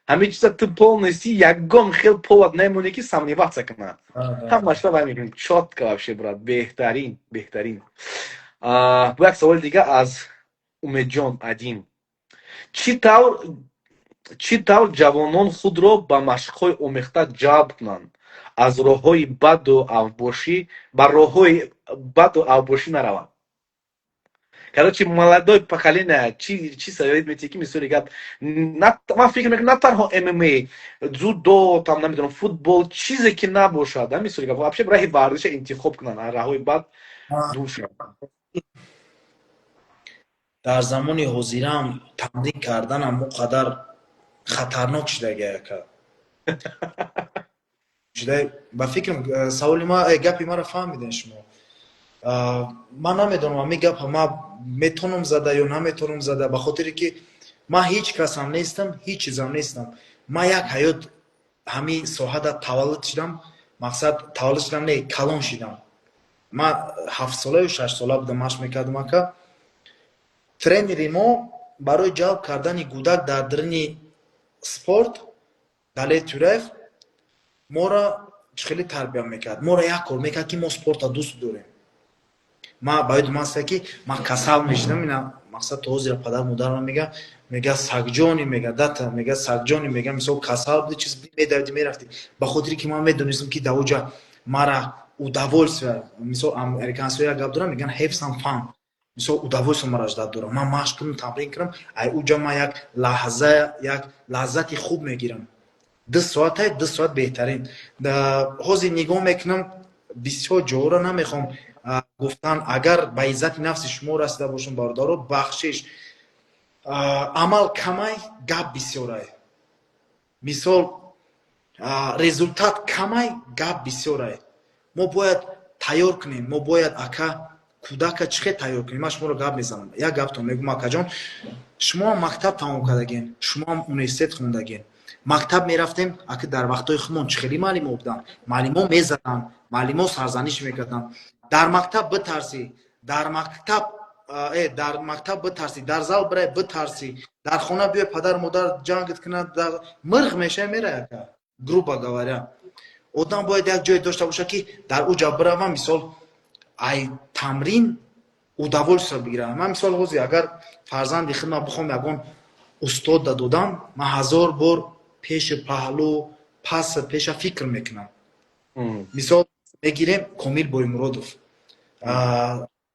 همه چیز تو полностью ягон хел повод немоне ки сомневаться кунад. Да. Ҳамааш давай мегӯем чётко вообще брат, беҳтарин, беҳтарин. Бу як саволи дига аз Умедҷон Адин. Чӣ тавр ҷавонон худро ба машқҳои омехта ҷалб кунанд, аз роҳҳои баду авбошӣ ба роҳҳои баду авбошӣ нараванд? Короче, молодое поколение, чи совет мети ки мисоли гап, ман фикр мекунам на танҳо ММА, дзюдо, там намедонам, футбол, чизе ки набошад, да, мисоли гап, вообще раҳи варзиша интихоб кунанд, аз раҳҳои бад дур шаванд. дар замони ҳозирам тамрин карданам мо қадар хатарнок шудагака. Ба фикрам саволи ма гапи маро фаҳмидем шумо. Ман намедонам ами гапа ма метонам зада ё наметонам зада, ба хотире ки ман ҳеҷ касам нестам, ҳеҷ чизам нестам. Ман як ҳаёт ҳами соҳада таваллуд шудам, мақсад таваллуд шудам не, калон шудам. Ман 7 сола ё 6 сола будам машқ мекардам ака. Тренери мо барои ҷалб кардани кӯдак дар дарини спорт Далет Тӯраев моро хеле тарбия мекард. Моро як кор мекард ки мо спортро дӯст дорем. Ма баёд маста ки ман касал мешидам, ина мақсад то ҳозир падар модарам мега сагҷони мега дата мега сагҷони мега мисол касал буди чиз медавди мерафти. Ба хотире ки ман медонистам ки давоҷа мара удовольствие, мисол американцо як гап дорам меган have some fun. Мисол удовольствие мара ждат дорам. Ман машқ кунам, тамрин кунам, ай уҷа ман як лаззати хуб мегирам. 2 соат беҳтарин. Ҳозир нигоҳ мекунам бисёр ҷоро намехом гуфтан, агар ба иззати нафси шумо расида бошам бародаро, бахшиш амал камай, гап бисёрай. Мисол результат камай, гап бисёрай. Мо бояд тайёр кунем, мо бояд ака кӯдака чӣ хел тайёр кунем. Ман шуморо гап мезанам. Як гаптон мегӯм акаҷон, шумоам мактаб тамом кардаген, шумоам университет хондаген. Мактаб мерафтем, ака дар вақтҳои худмон чӣ хели маълимо буданд. Маълимо мезаданд, маълимо сарзаниш мекарданд. Дар мактаб битарсӣ, дар мактаб битарсӣ, дар зал бирай битарсӣ, дар хона биёй падар модар ҷангит кунад, мирғ мешавӣ мерай ака. Грубо говоря, одам бояд як ҷое дошта бошад ки дар уҷа биравам, мисол ай тамрин удовольствие бигирам. Ман мисол ҳозир агар фарзанди худам бихом ягон устод додам, ман 1000 бор пеши паҳлӯ паси пеша фикр мекунам. Мисол мегирем Комил Боимуродов,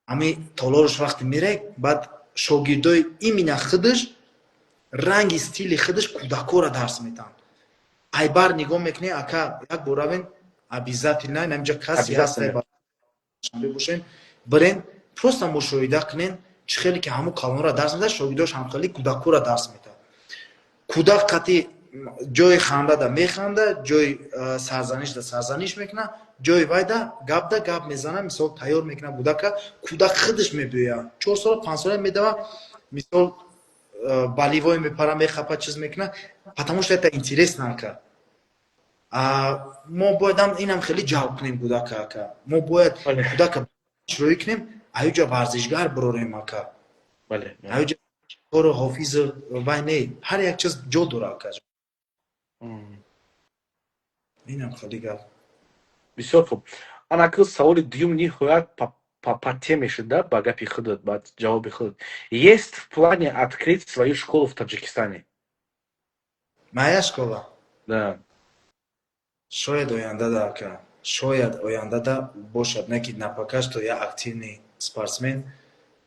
ами толораш вақте мерай, баъд шогирдои имина худаш ранги стили худаш кӯдакоро дарс медиҳанд. Айбар нигоҳ мекунем, ака як бор равем, обязательно наминҷа касе ҳастай бошем, бирем просто мушоҳида кунем чӣ хеле ки ҳамун калонро дарс медиҳад, шогирдош ҳам хеле кӯдакоро дарс медиҳад. Кӯдак қатъи ҷои хандада механда, ҷои сарзанишда сарзаниш мекуна, ҷои вайда гап мезана, мисол тайёр мекуна кӯдака, кӯдак худаш мебӯя. 4 сола 5 сола медава, мисол баливой мепара, мехапа, чиз мекуна, потому что это интересно ака. Мо боядам инам хеле ҷалб кунем кӯдака ака. Мо бояд кӯдака чироӣ кунем, аюҷа варзишгар бирорем ака. Бале. Аюҷа коро ҳофиз вай не, ҳар як чиз ҷо дора ака. Инам хеле гап. Бисёр хуб. Ан ака саволи дуюм ниҳоят по теме шуд, да, ба гапи худат, ба ҷавоби худат. Есть в плане открыть свою школу в Таджикистане? Моя школа? Да. Шояд ояндада ака. Шояд ояндада бошад, не ки напакаш то я активный спортсмен,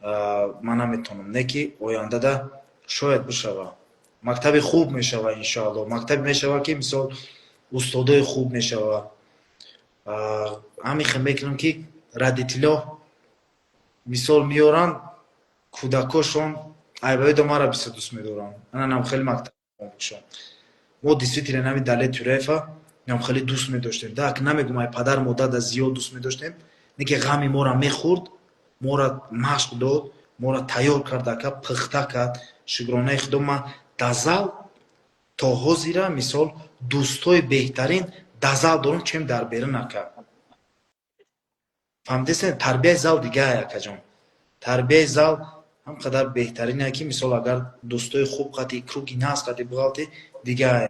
ман наметонам, не ки ояндада шояд бишава. Мактаби хуб мешава иншоалло. Мактаби мешава ки мисол устодои хуб мешава. Ҳамин хел мекунам ки родителё мисол меёранд кӯдакошон, айбаёда мара бисёр дӯст медорам. Анам хеле мактаб бошам. Мо действительно нами Далет Тӯраева нам хеле дӯст медоштем. Так намегум ай падар модада зиёд дӯст медоштем, не ки ғами мора мехӯрд, мора машқ дод, мора тайёр кард ака, пухта кард. Шукронаи худо ман дар зал то ҳозира мисол дӯстои беҳтарин дар зал дорам, чем дар берун ака. Фаҳмидесен, тарбияи зал дигае акаҷон. Тарбияи зал ҳам қадар беҳтарин ки мисол агар дӯстои хуб қати круги нас қати буғалти дига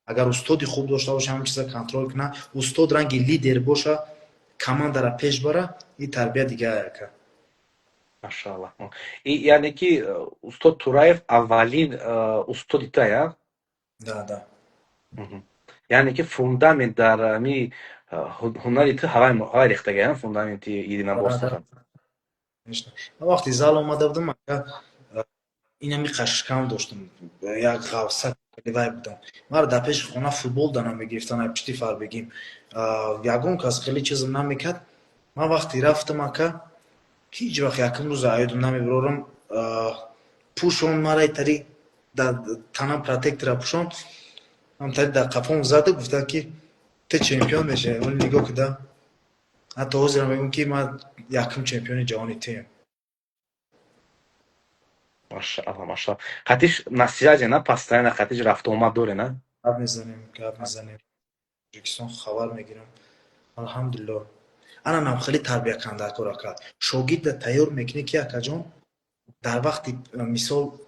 агар устоди хуб дошта боша ҳама чиза контрол куна устод ранги лидер боша командара пеш бара и тарбия дига яка. Машаллах. И яъне ки устод Тураев аввалин устоди та, я? Да. Яъне ки фундамент дар ами ҳунари ту ҳавай рехтага, я? Фундаменти идина бостан. Ман вақти зал омада будам ака инами қашкам доштам як ғавса вай будам мара дар пеши хона футбол дана мегирифтан ай пишти фар бегим ягон кас хеле чизм намекард. Ман вақти рафтам ака ҳеҷ вақт якум рӯз аёдам намебирорам пӯшон мара тари тана протектора пӯшон ҳамтари дар қафом зада гуфта ки ты чемпион мешавӣ. Он нигоҳ куда ҳатто ҳозирам мегӯям ки ман якум чемпиони ҷаҳони тем. Машаллах, машаллах. Қатиш на связи, на постоянно қатиш рафтуомад доре, на? гап мезанем Тоҷикистон хабар мегирам. Алҳамдулиллоҳ. Ананам хеле тарбия кандакор ака. Шогирда тайёр мекунӣ ки акаҷон дар вақти мисол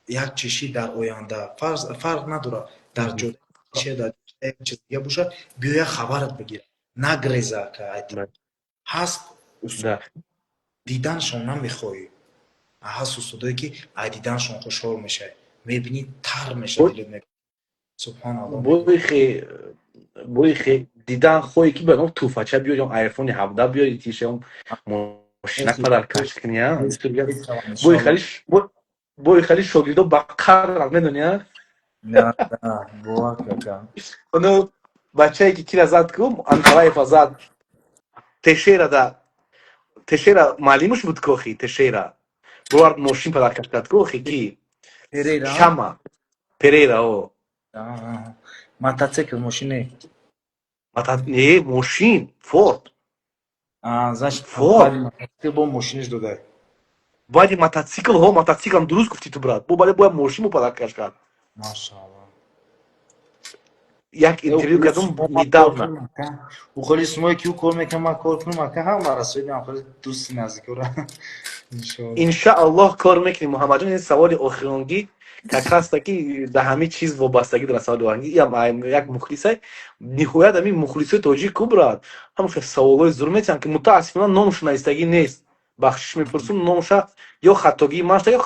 як чиши дар оянда фарқ надорад дар ҷодаи дар як чиз дига боша биёя хабарат бигира. Нагреза ака айта. Ҳаст диданшон намехоҳӣ. Ҳаст устодое ки ай диданшон хушҳол мешавӣ. Мебинӣ тар мешавад дилет мекунӣ. Субҳаналлоҳ. Бои дидан хоҳӣ ки бигам туфача биёрем, айфони 17 биёри тишам мошина қадар кашт кунӣ, я? Бои хали шогирдо ба қарранд медонӣ, я? Бовар ака. Оно бачае ки кира зад ку Анқалаева зад Тешера маълимуш буд кохи Тешера бовард мошин падар кашкад кохи ки Шама Перейра о Мотоцикл мошине мошин Форд значит Форд бо мошиниш додай. баъди мотоциклам дуруст гуфти ту брат, бо баъди бояд мошин падар кашкад. Машааллоҳ. Як интервю кардам недавно. У холи сумое ки ӯ кор мекунам, ман кор кунам ака ҳама расоидам холи дӯсти наздикора. Иншааллоҳ кор мекунем. Муҳаммадҷон, ин саволи охиронгӣ как ҳаста ки да ҳама чиз вобастагӣ дорад. Саволи охиронгӣ як мухлисай ниҳоят ами мухлисои тоҷик ку брат ҳамаша саволҳои зур метиҳанд ки мутаассифона номуша наистагӣ нест. Бахшиш мепурсум номуша ё хатогии маштаг ё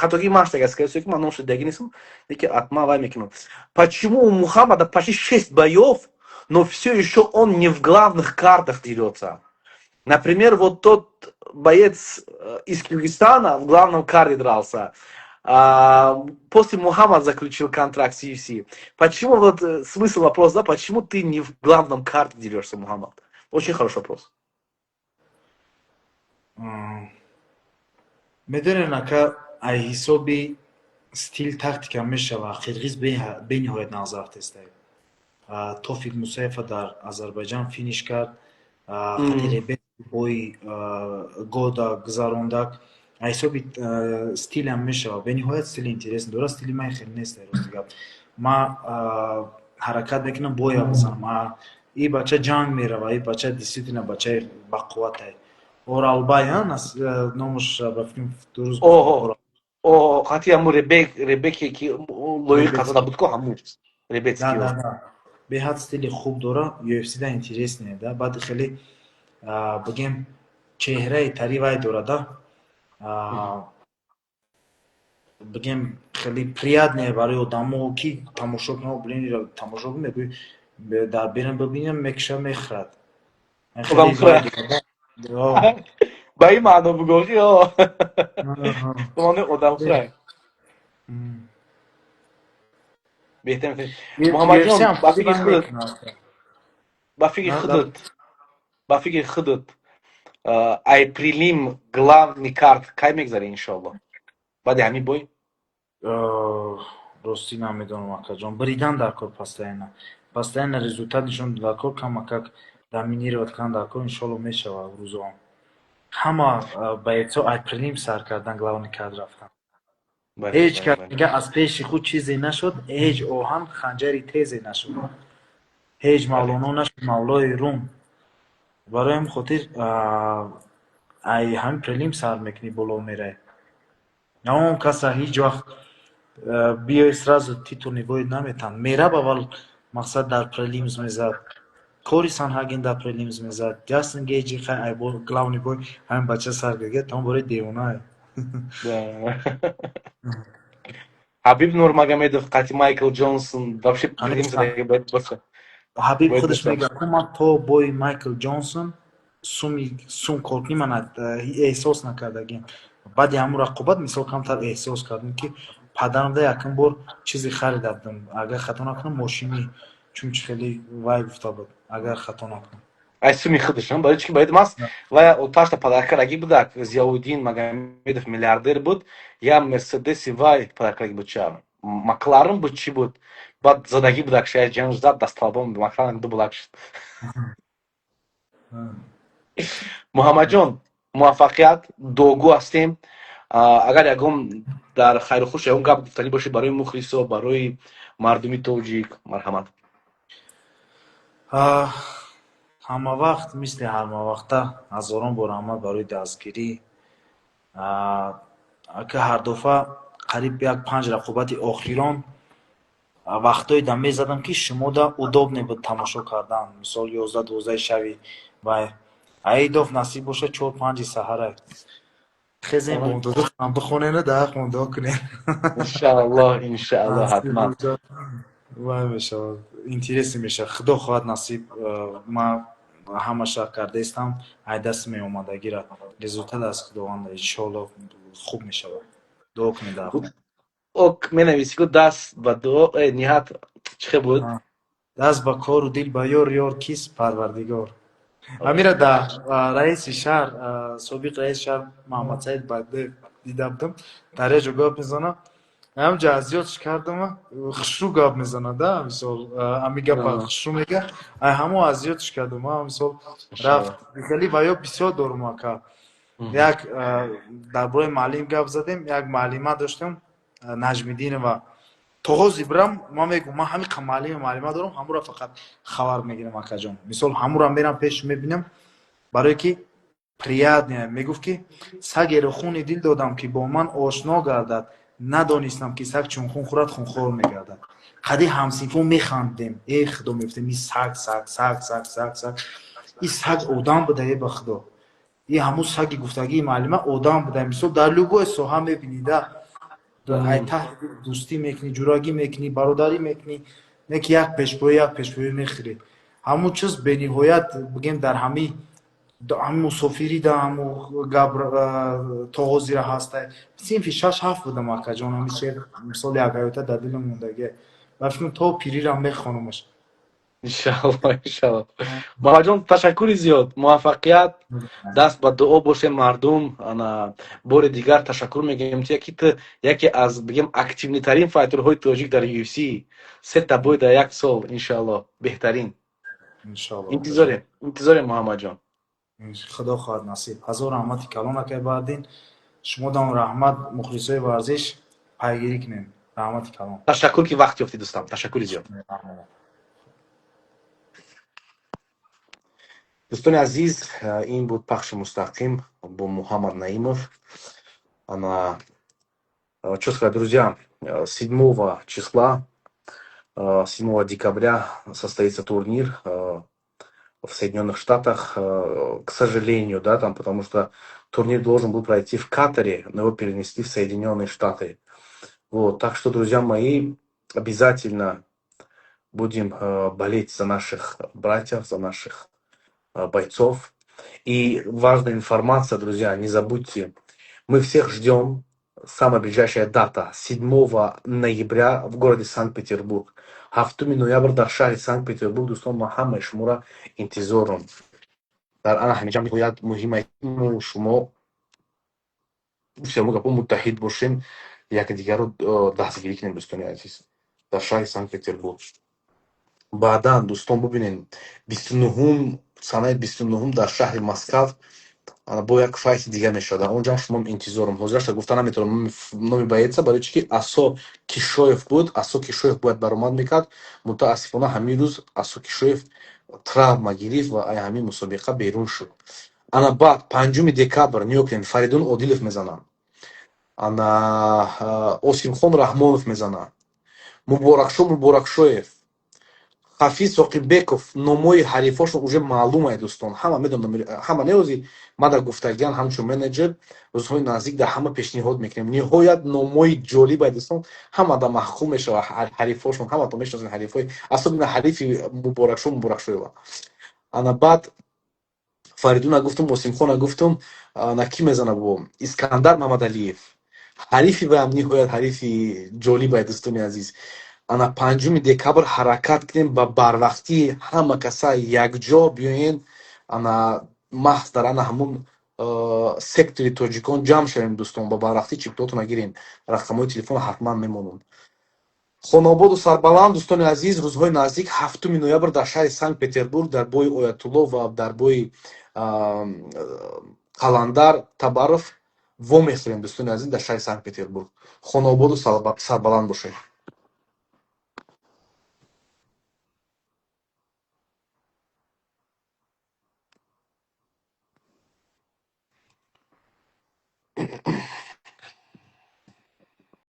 хатогии маштаг аст ки ман номуша дагӣ нестам, лекин ҳатман вай мекунам. Почему у Мухаммада почти 6 боёв, но всё ещё он не в главных картах дерётся? Например, вот тот боец из Киргизстана в главном карте дрался. После Мухаммад заключил контракт с UFC. Почему, вот смысл вопроса, да, почему ты не в главном карте дерешься, Мухаммад? Очень хороший вопрос. Медонен ака ай ҳисоби стил тактика мешава қирғиз бениҳоят назарфт истад. Тофиқ Мусаева дар Озарбойҷон финиш кард. Қадиребек бои года гузарондак. Ҳисоби стилам мешава. Бениҳоят стили интересен дорад. Стили ман хеле нест рости гап. Ман ҳаракат мекунам, боя бизанам. И бача ҷанг мерава, и бача действительно бачаи бақувватай. Оралбай номуш ба филм дуруст қатӣ ҳамун Ребеке ки лоиқи қазада буд ку ҳамун Ребецки. Беҳад стили хуб дора. UFC да интересне да. Баъд хеле бигем чеҳраи тари вай дора да. Бигем хеле приятне барои одамо ки тамошо кунанд, блин тамошо мегӯи дар берам бибинам мекиша мехӯрад. Ба ин маъно бугоҳӣ одамхӯрай. Беҳтарин. Муҳаммадҷон, ба фикри худат айприлим главный карт кай мегзарӣ иншоаллоҳ? Баъди ҳамин бой? Ростӣ намедонам акаҷон. Бридан дар кор постоянно результат нишон дар кор камакак доминировать кардан дар кор иншоаллоҳ мешава рӯзон. Ҳама боецҳо айприлим сар кардан главный карт рафтан. ҳеҷ кас мега аз пеши худ чизе нашуд, ҳеҷ оҳан ханҷари тезе нашуд, ҳеҷ мавлоно нашуд мавлои рум. Барои ҳамин хотир ай ҳамин прилим сар мекунӣ, боло мерай. он каса ҳеҷ вақт биёи сразу титулни бой наметан. Мераб аввал мақсад дар прелимс мезад. Кори Санҳаген дар прелимс мезад. Ҷастин Гейҷи хай айбол главный бой ҳамин бача сар гиргет. Там бораи девонае. Да. Хабиб Нурмагомедов, Кати Майкл Джонсон. Вообще прелимс боец боша. ҳабиб Боец худаш боша. мегӯяд ки ман то бои Майкл Джонсон сум колкӣ ман эҳсос накардагем. Баъди ҳамун рақобат мисол камтар эҳсос кардем ки падарамда якин бор чизе харидадем. Агар хато накунам мошини чунчи хеле вай гуфта буд. Агар хато накунам. Ай суми худаш, барои чӣ ки бояд мас вай оташта падаркарагӣ будак. Зиёуддин Магомедов миллиардер буд. Я Мерседеси вай падаркарагӣ буд ча. Макларен буд чӣ буд? Баъд задагӣ будак ша ҷанг зад дасталбон Макларен дублак шуд. Муҳаммадҷон, муваффақият, дуогӯ ҳастем. Агар ягон дар хайрухуш ягон гап гуфтанӣ бошед барои мухлисо, барои мардуми тоҷик, марҳамат. Ҳама вақт мисли ҳамавақта ҳазорон бор раҳмат барои дастгирӣ. Ки ҳар дафъа қариб як 5 рақобати охирон вақтҳое да мезадам ки шумода удобне буд тамошо кардан. Мисол 11-12 шави вай аидаф насиб боша 4-5 саҳарай. Хезем бомдода бихонена да хондо кунем. Иншааллоҳ, иншааллоҳ ҳатман. Вай мешавад. Интереси мешавад. Худо хоҳад насиб. Ман ҳамаша кардаистам ай даст меомадагира. Результат аз худованд. Иншоаллоҳ хуб мешавад. Дуо кунед дар худ. Ок менависи ку даст ба дуо ниҳат чӣ хел буд? Даст ба кору дил ба ёр ёр кист парвардигор. Амира да раиси шаҳр собиқ раиси шаҳр Муҳаммадсаид Багдоев дида будам. Дар як ҷо гап мезанам. ҳамҷо аз ёдш кардам хушрӯ гап мезанад да мисол ами гапа хушрӯ мега ай ҳамо аз ёдш кардам мисол рафт хеле ва ё бисёр дорум ака. Як дар бораи маълим гап задем. Як маълима доштам Наҷмиддинова. Тоғо зибрам ман мегӯм ман ҳамин маълима дорам ҳамура фақат хабар мегирам акаҷон. Мисол ҳамура мерам пеш мебинам барое ки приятне мегуфт ки сагеро хуни дил додам ки бо ман ошно гардад. Надонистам ки саг чун хун хӯрад хунхор мегардад. Қади ҳамсинфон механдем. Худо мегуфтем ин саг ин саг одам буда ба худо. Ин ҳамун саги гуфтагии маълима одам буда. Мисол дар лугои соҳа мебинида ай таҳти дӯстӣ мекунӣ, ҷурагӣ мекунӣ, бародарӣ мекунӣ, не ки як пешбоӣ мехӯрӣ. Ҳамун чиз бениҳоят бигем дар ҳамин мусофирӣ да ҳамун тоғозира ҳастай. Синфи 6-7 будам акаҷон. Ҳамин шеър мисол як ҳаёта дар дилам мондагие. Ва фикр то пирирам мехонамаш. Иншааллоҳ, иншааллоҳ. Муҳаммадҷон, ташаккури зиёд. Муваффақият, даст ба дуо боше мардум. Ана бори дигар ташаккур мегӯем. Ту яке аз бигем активнитарин файтерҳои тоҷик дар UFC. 3 та бой дар 1 сол иншааллоҳ беҳтарин. Иншааллоҳ. Интизорем Муҳаммадҷон. Худо хоҳад насиб. Ҳазор раҳмати калон акай баъдин. Шумодам раҳмат мухлисои варзиш пайгирӣ кунем. Раҳмати калон. Ташаккур ки вақт ёфтӣ дӯстам. Ташаккури зиёд. Дӯстони азиз, ин буд пахши мустақим бо Муҳаммад Наимов. Ана чё сказать, друзья, 7 числа, 7 декабря состоится турнир в Соединенных Штатах. К сожалению, да, там, потому что турнир должен был пройти в Катаре, но его перенесли в Соединенные Штаты. Вот, так что, друзья мои, обязательно будем болеть за наших братьев, за наших бойцов. И важная информация, друзья, не забудьте, мы всех ждем. Самая ближайшая дата 7 ноября в городе Санкт-Петербург. 7 ноябрь дар шаҳри Санкт-Петербург дӯстон мо ҳамаи шуморо интизорум. Дар ана ҳаминҷа ниҳоят муҳима шумо гапо муттаҳид бошем, якдигарро дастгирӣ кунем дӯстони азиз дар шаҳри Санкт-Петербург. Баъдан дӯстон бубинем 29 санаи 29 дар шаҳри Москав бо як файти дигар мешавад. Онҷам шумом интизорум. Ҳозираш гуфта наметавонам номи боеца, барои чӣ ки Асо Кишоев буд. Асо Кишоев бояд баромад мекард. Мутаассифона ҳамин рӯз Асо Кишоев травма гирифт ва ай ҳамин мусобиқа берун шуд. Ана баъд 5 декабр ниё кунем Фаридун Одилов мезанам. ана Осимхон Раҳмонов мезанад, Муборакшоев, Хафиз Соқиббеков. Номои ҳарифошон уже маълумае дӯстон, ҳама медонам, ҳама неози мада гуфтагиан ҳамчун менеҷер рӯзҳои наздик дар ҳама пешниҳод мекунем. Ниҳоят номои ҷолибае дӯстон, ҳама да маҳкум мешава ҳарифошон, ҳаматон мешиносед ҳарифҳои асобина ҳарифи Муборакшоева. Ана баъд Фаридуна гуфтум, Осимхона гуфтум, ана ки мезана бо Искандар Мамадалиев. ҳарифи ваям ниҳоят ҳарифи ҷолибае дӯстони азиз. Ана 5 декабр ҳаракат кунем ба барвақтӣ, ҳама каса якҷо биёен, ана маҳз дар ана ҳамун сектори тоҷикон ҷамъ шавем дӯстон, ба барвақтӣ чиптоатона гирем, рақамҳои телефон ҳатман мемонанд. Хонободу Сарбаланд дӯстони азиз, рӯзҳои наздик 7 ноябр дар шаҳри Санкт-Петербург дар бои Оятулло ва дар бои Қаландар Табаров вомехӯрем дӯстони азиз дар шаҳри Санкт-Петербург. Хонободу Сарбаланд бошед.